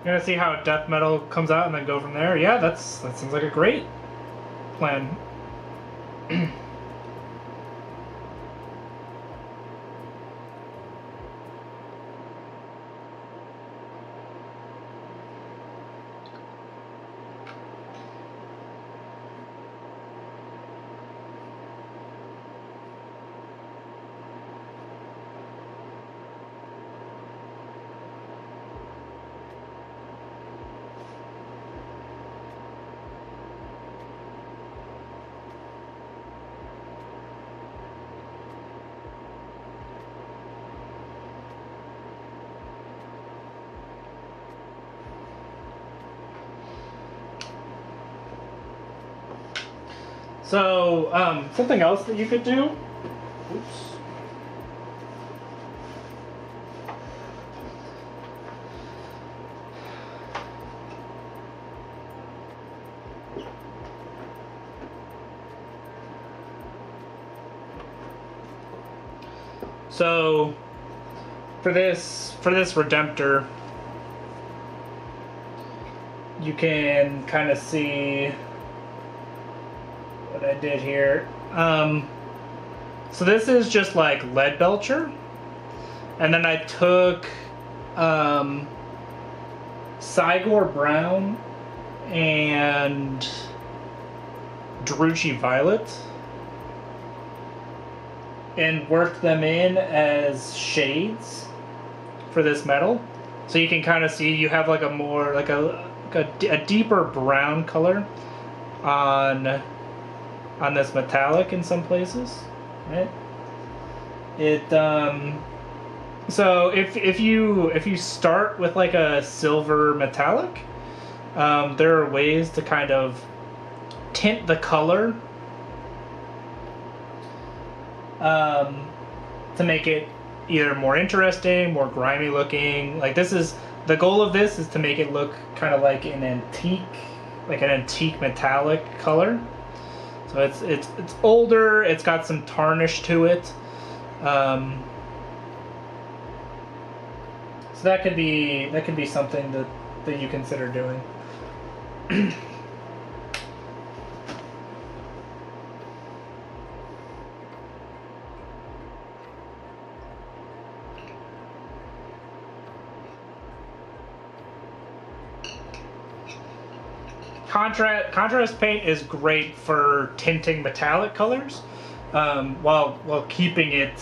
You're gonna see how death metal comes out and then go from there. Yeah, that seems like a great plan. So, something else that you could do. Oops. So, for this Redemptor, you can kind of see what I did here. So this is just like Lead Belcher, and then I took Cygor Brown and Druchii Violet and worked them in as shades for this metal. So you can kind of see you have like a more like a deeper brown color on this metallic in some places, right? It so if you start with like a silver metallic, there are ways to kind of tint the color to make it either more interesting, more grimy looking. Like this is the goal of this is to make it look kind of like an antique metallic color. So it's older. It's got some tarnish to it. So that could be something that you consider doing. Contrast paint is great for tinting metallic colors, while keeping it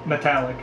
Metallic.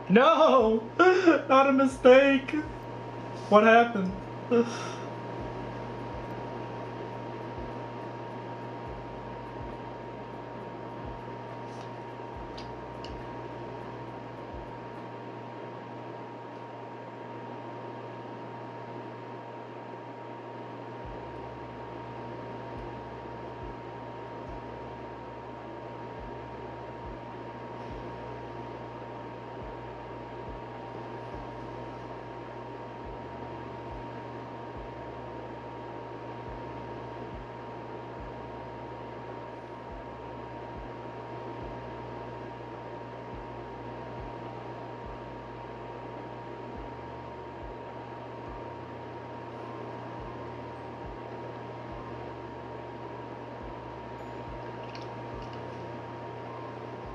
No! Not a mistake! What happened?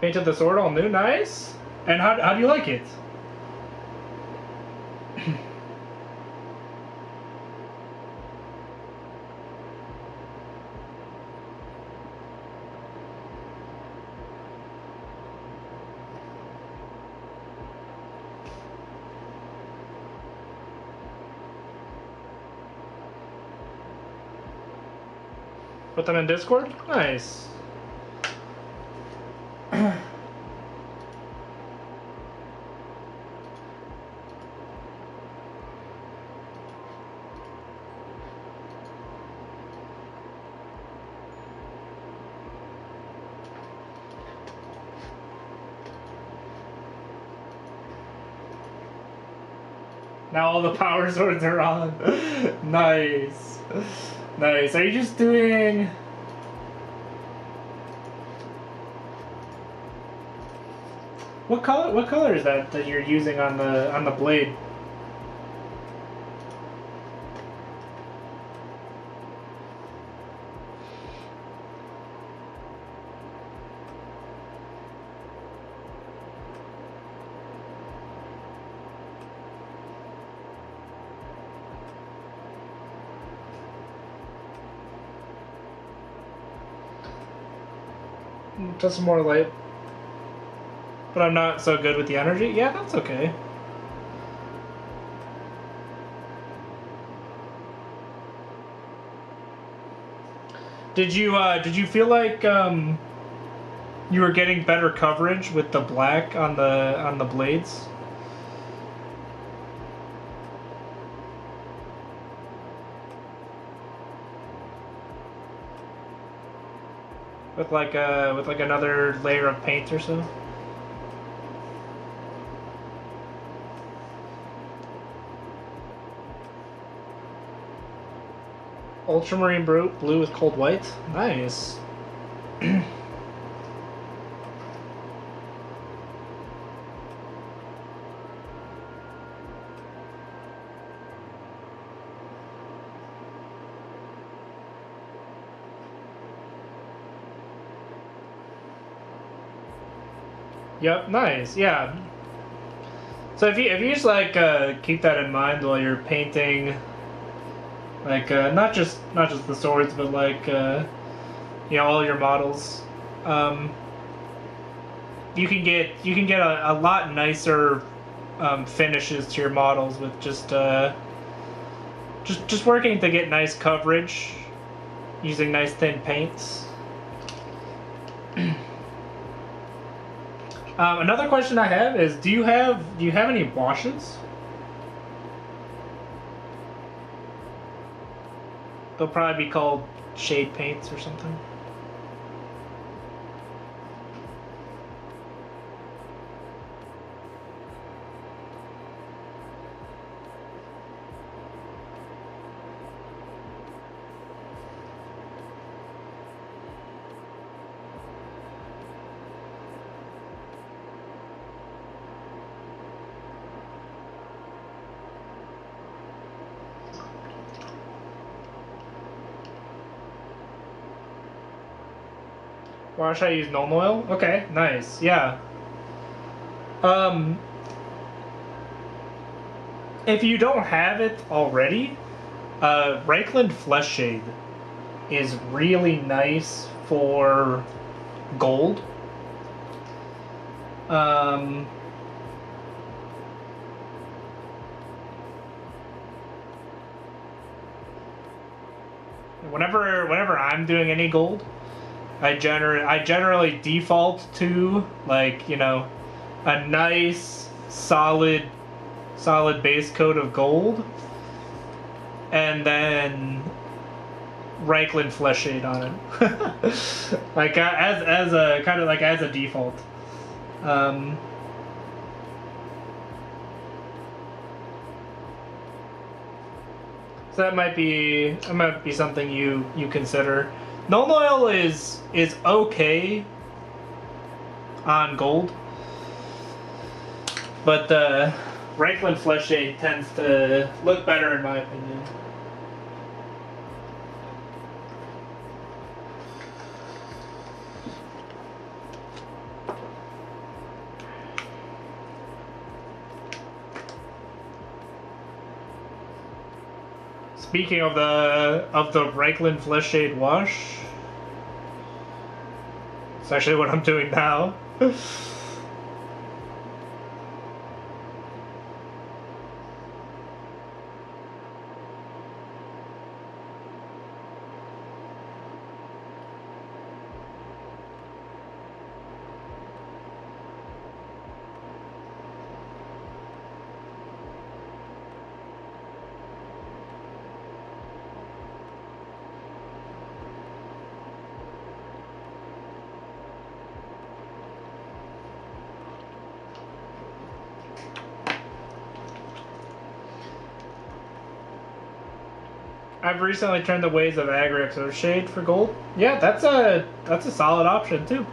Painted the sword all new, nice. And how do you like it? Put them in Discord? Nice. Now all the power swords are on. Nice. Nice. Are you just doing... What color is that you're using on the blade? Just more light. But I'm not so good with the energy? Yeah, that's okay. Did you feel like you were getting better coverage with the black on the blades? With like another layer of paint or so? Ultramarine blue with cold white? Nice. Yep, nice. Yeah. So if you just like keep that in mind while you're painting, like not just the swords, but like you know, all your models, you can get a lot nicer finishes to your models with just working to get nice coverage using nice thin paints. Another question I have is, do you have any washes? They'll probably be called shade paints or something. Why should I use gnome oil? Okay, nice. Yeah. If you don't have it already, Reichland Flesh Shade is really nice for gold. whenever I'm doing any gold, I generally default to, like, you know, a nice solid base coat of gold, and then Reichland flesh shade on it. Like, as a kind of like as a default. So that might be something you consider. Null oil is okay on gold, but the Reichland flesh shade tends to look better in my opinion. Speaking of the Reichland flesh shade wash, it's actually what I'm doing now. I've recently turned the ways of Agrex Earthshade for gold. Yeah, that's a solid option too.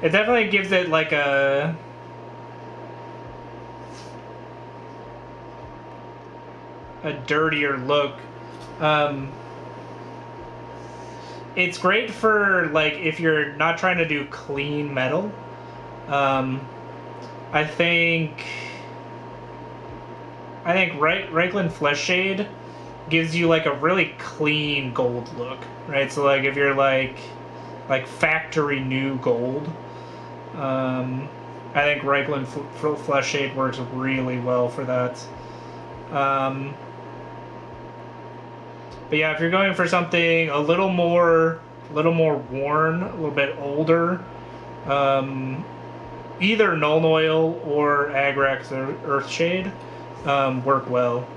It definitely gives it like a dirtier look. It's great for, like, if you're not trying to do clean metal. I think Reichland flesh shade gives you like a really clean gold look, right? So like if you're like factory new gold, I think Reichland flesh shade works really well for that. But yeah, if you're going for something a little more worn, a little bit older, either Null Oil or Agrex or Earthshade work well.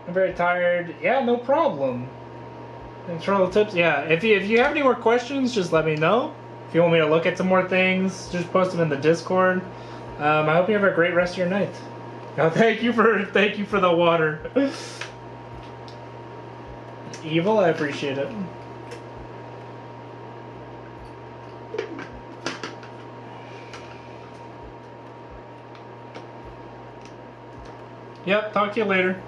I'm very tired. Yeah, no problem. Thanks for all the tips. Yeah, if you have any more questions, just let me know. If you want me to look at some more things, just post them in the Discord. I hope you have a great rest of your night. Oh, thank you for the water. Evil, I appreciate it. Yep, talk to you later.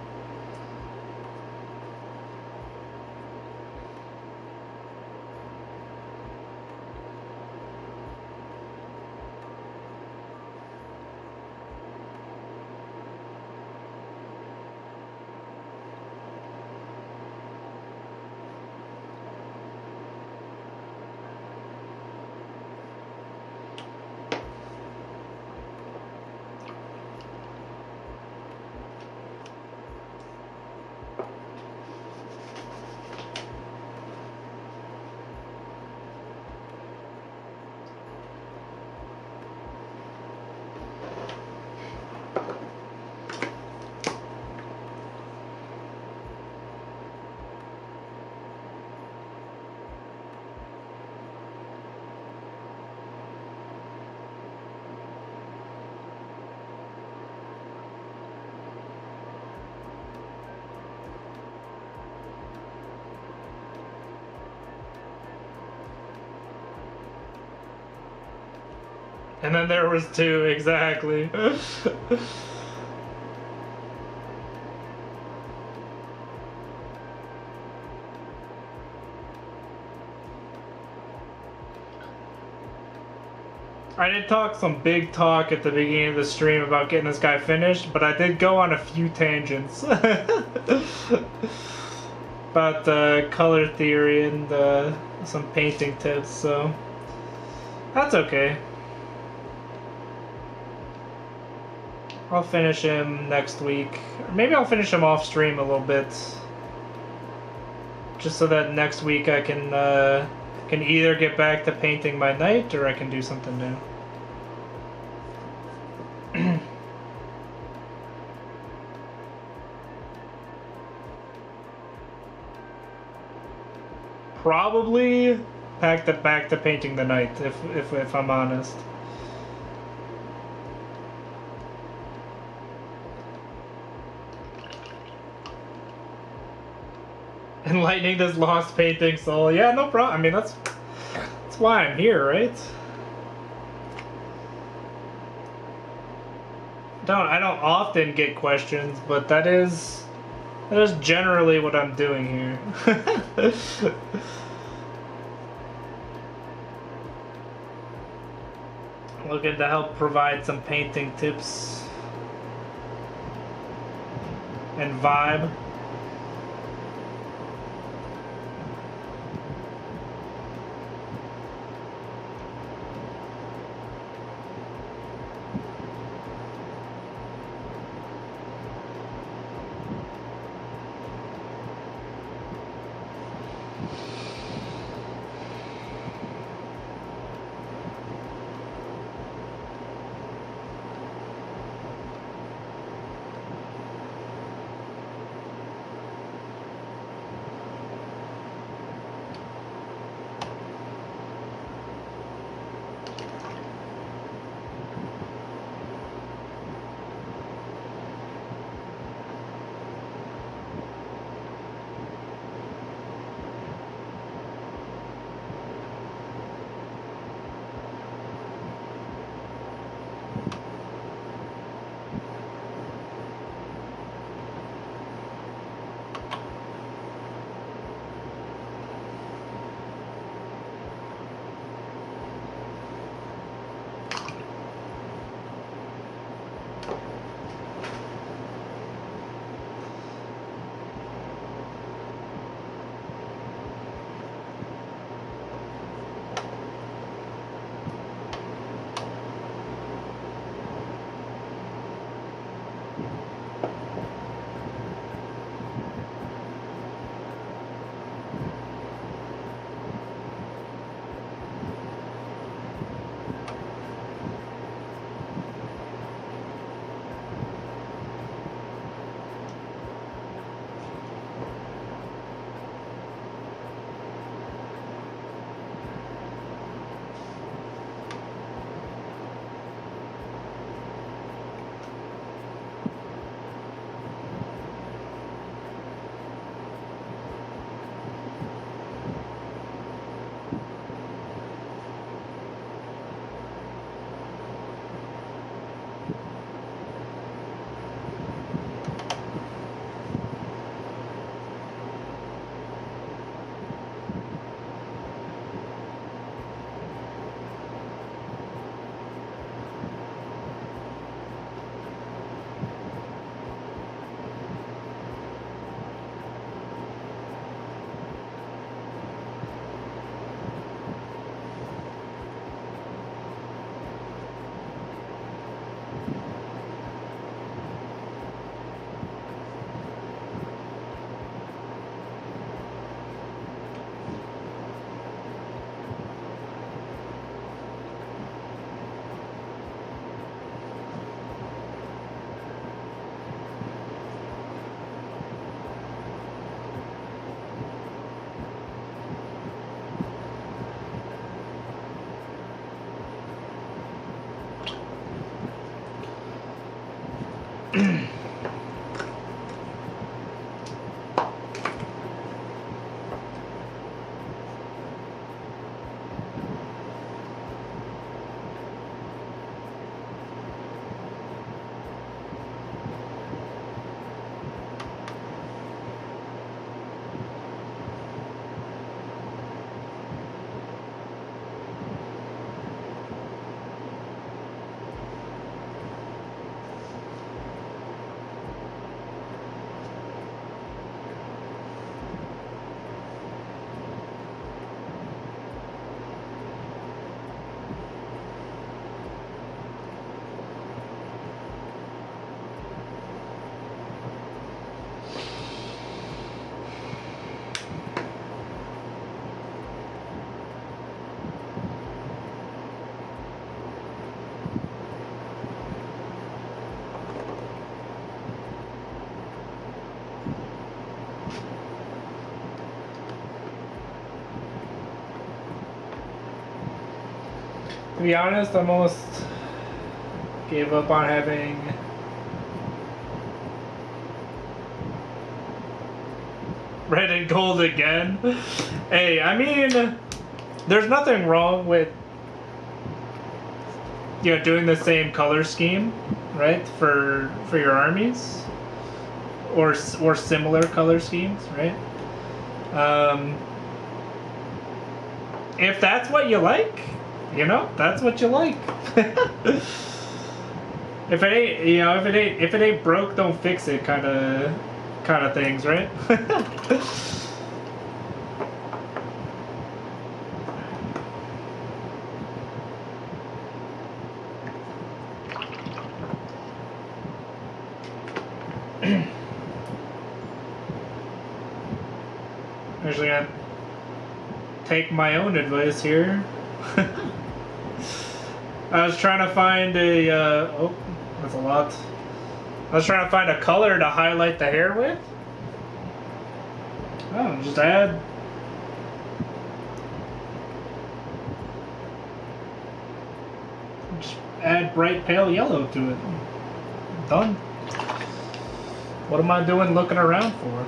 And then there was two, exactly. I did talk some big talk at the beginning of the stream about getting this guy finished, but I did go on a few tangents. About color theory and some painting tips, so that's okay. I'll finish him next week. Or maybe I'll finish him off stream a little bit. Just so that next week I can either get back to painting my knight or I can do something new. Probably back to painting the knight, if I'm honest. Enlightening this lost painting soul. Yeah, no problem. I mean, that's why I'm here, right? I don't often get questions, but that is generally what I'm doing here. Looking to help provide some painting tips and vibe. To be honest, I'm almost gave up on having red and gold again. Hey, I mean, there's nothing wrong with, you know, doing the same color scheme, right, for your armies, or similar color schemes, right? If that's what you like, you know, that's what you like. If it ain't, you know, if it ain't broke, don't fix it, kind of things, right? Actually, I take my own advice here. I was trying to find a oh, that's a lot. I was trying to find a color to highlight the hair with. Oh, just add bright pale yellow to it. Done. What am I doing looking around for?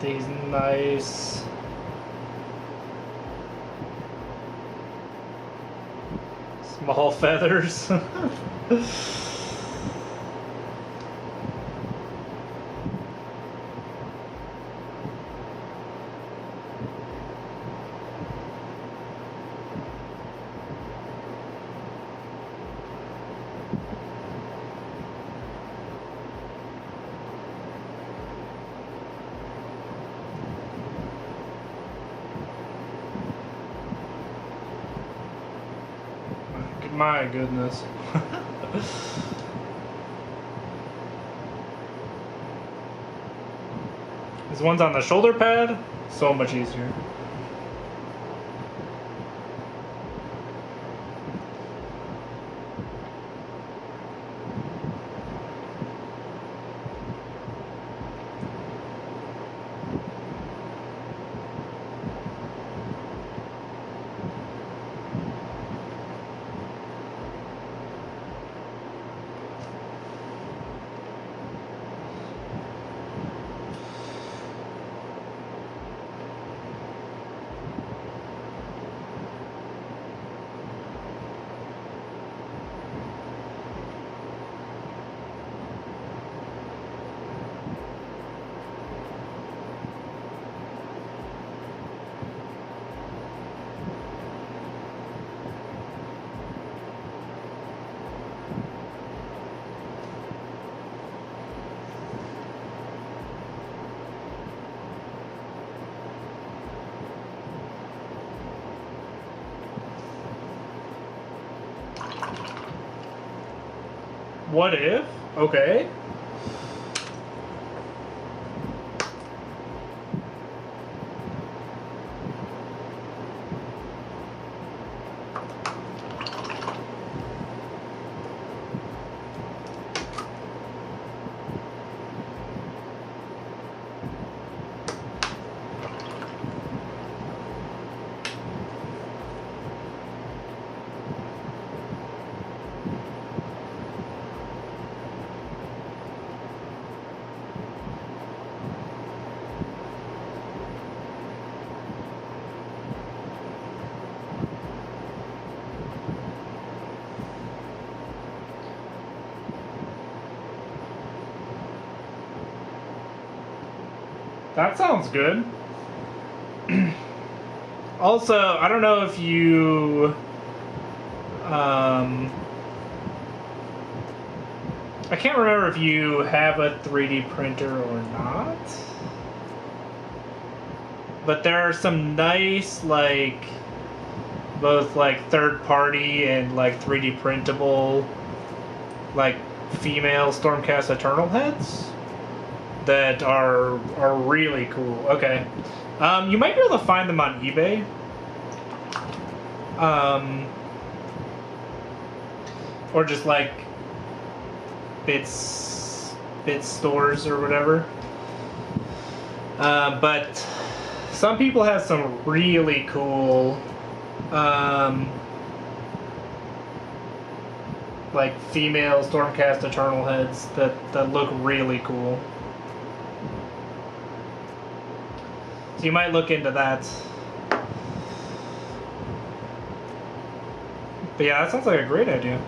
these nice small feathers. My goodness. These ones on the shoulder pad, so much easier. What if? Okay. That sounds good. Also, I don't know if you... I can't remember if you have a 3D printer or not. But there are some nice, like, both, like, third-party and, like, 3D printable, like, female Stormcast Eternal heads that are really cool. Okay. You might be able to find them on eBay. Or just like bits stores or whatever. But some people have some really cool like female Stormcast Eternal heads that look really cool. So you might look into that. But yeah, that sounds like a great idea.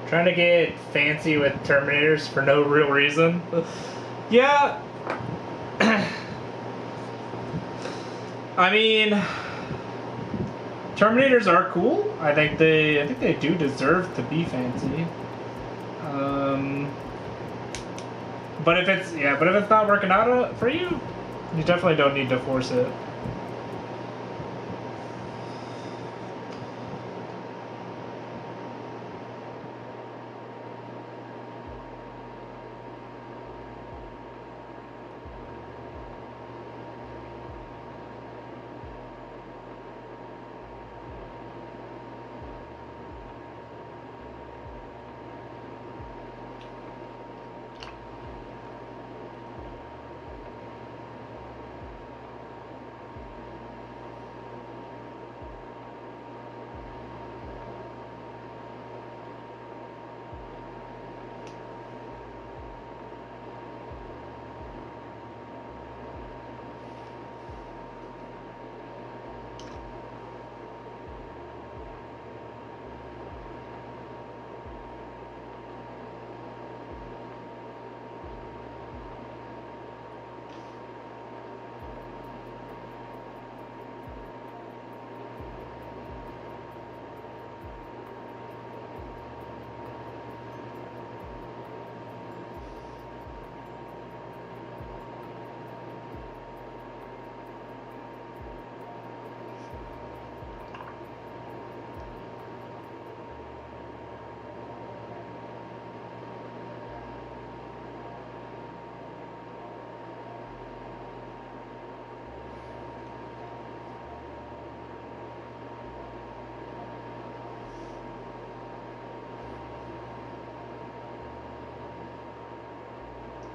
Trying to get fancy with Terminators for no real reason. Yeah. I mean, Terminators are cool. I think they do deserve to be fancy. But if it's not working out for you, you definitely don't need to force it.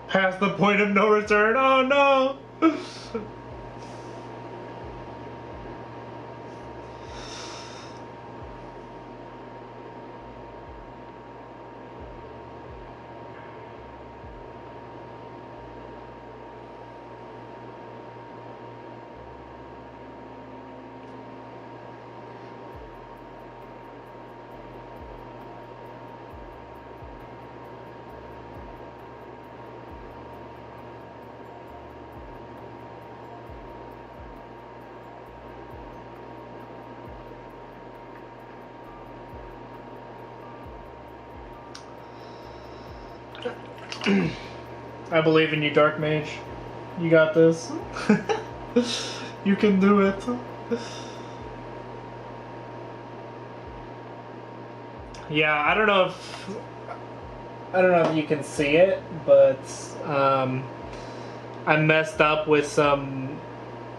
Past the point of no return. Oh no! I believe in you, Dark Mage. You got this. You can do it. Yeah, I don't know if you can see it, but I messed up with some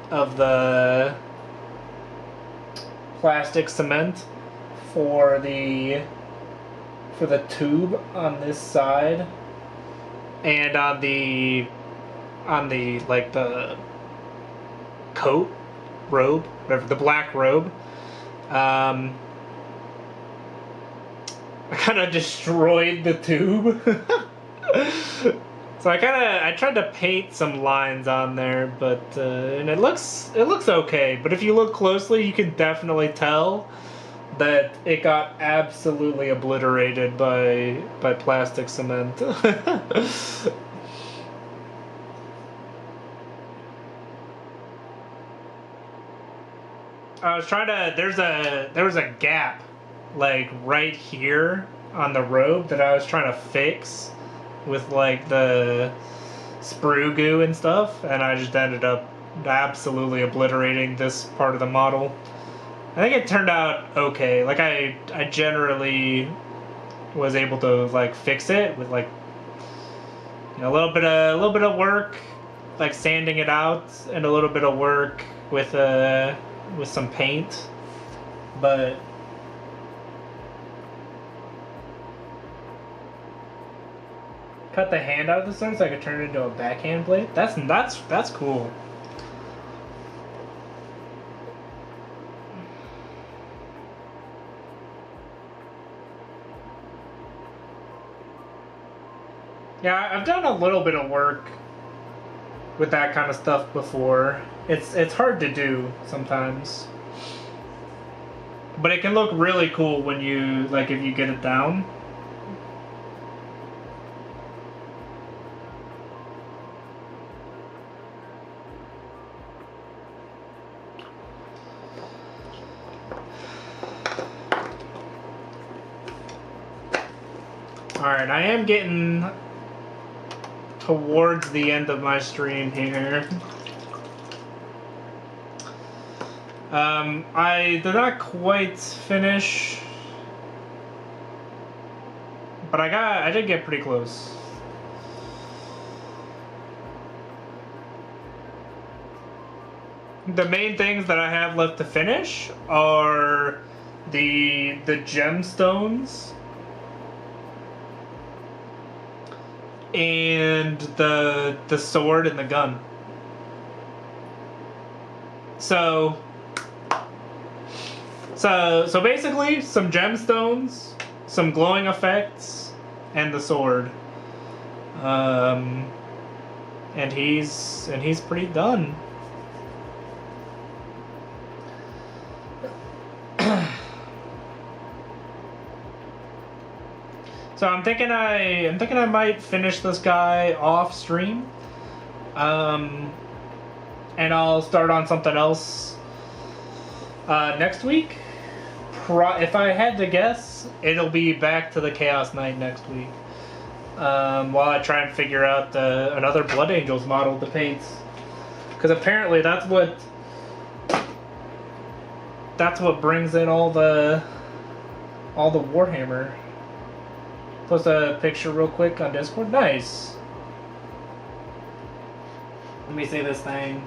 of the plastic cement for the tube on this side. And on the like the coat, robe, whatever, the black robe, I kind of destroyed the tube. So I tried to paint some lines on there, but and it looks okay. But if you look closely, you can definitely tell that it got absolutely obliterated by plastic cement. I was trying to. There was a gap, like right here on the robe that I was trying to fix with like the sprue goo and stuff, and I just ended up absolutely obliterating this part of the model. I think it turned out okay. Like I generally was able to like fix it with like, you know, a little bit of work, like sanding it out, and a little bit of work with some paint, but cut the hand out of the sword so I could turn it into a backhand blade. That's cool. Yeah, I've done a little bit of work with that kind of stuff before. It's hard to do sometimes, but it can look really cool when you, like, if you get it down. Alright, I am getting towards the end of my stream here. I did not quite finish, but I did get pretty close. The main things that I have left to finish are the gemstones and the sword and the gun. So basically some gemstones, some glowing effects, and the sword. And he's pretty done. So I'm thinking I might finish this guy off stream, and I'll start on something else next week. If I had to guess, it'll be back to the Chaos Knight next week, while I try and figure out another Blood Angels model to paint, because apparently that's what brings in all the Warhammer. Post a picture real quick on Discord. Nice. Let me see this thing.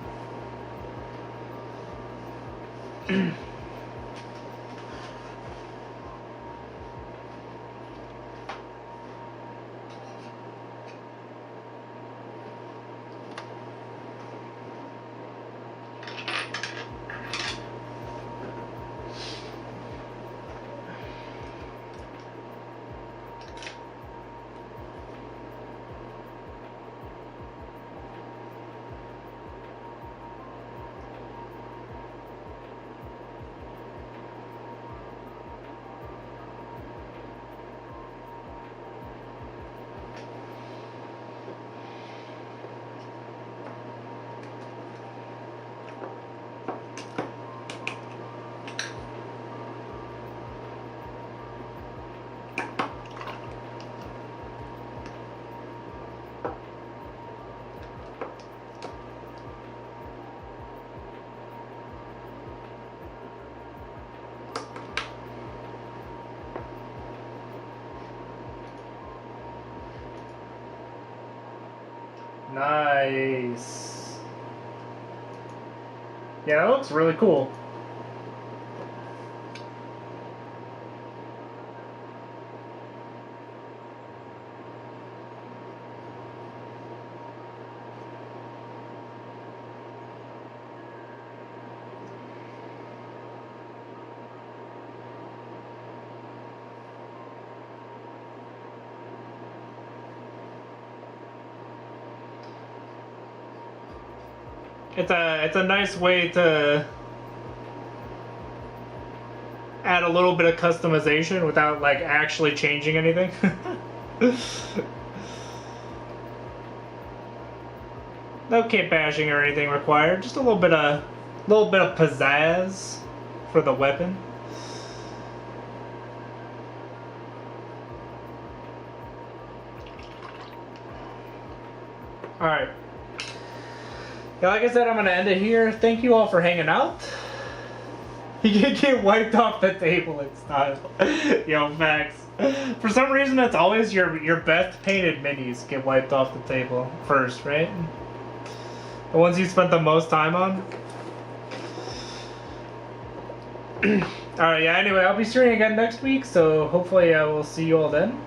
Nice. Yeah, that looks really cool. It's a nice way to add a little bit of customization without like actually changing anything. No kit bashing or anything required. Just a little bit of pizzazz for the weapon. All right. Yeah, like I said, I'm gonna end it here. Thank you all for hanging out. You can get wiped off the table in style. Yo, facts. For some reason, it's always your best painted minis get wiped off the table first, right? The ones you spent the most time on. Alright, yeah, anyway, I'll be streaming again next week, so hopefully I will see you all then.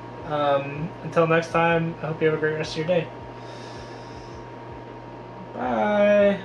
Until next time, I hope you have a great rest of your day. Bye.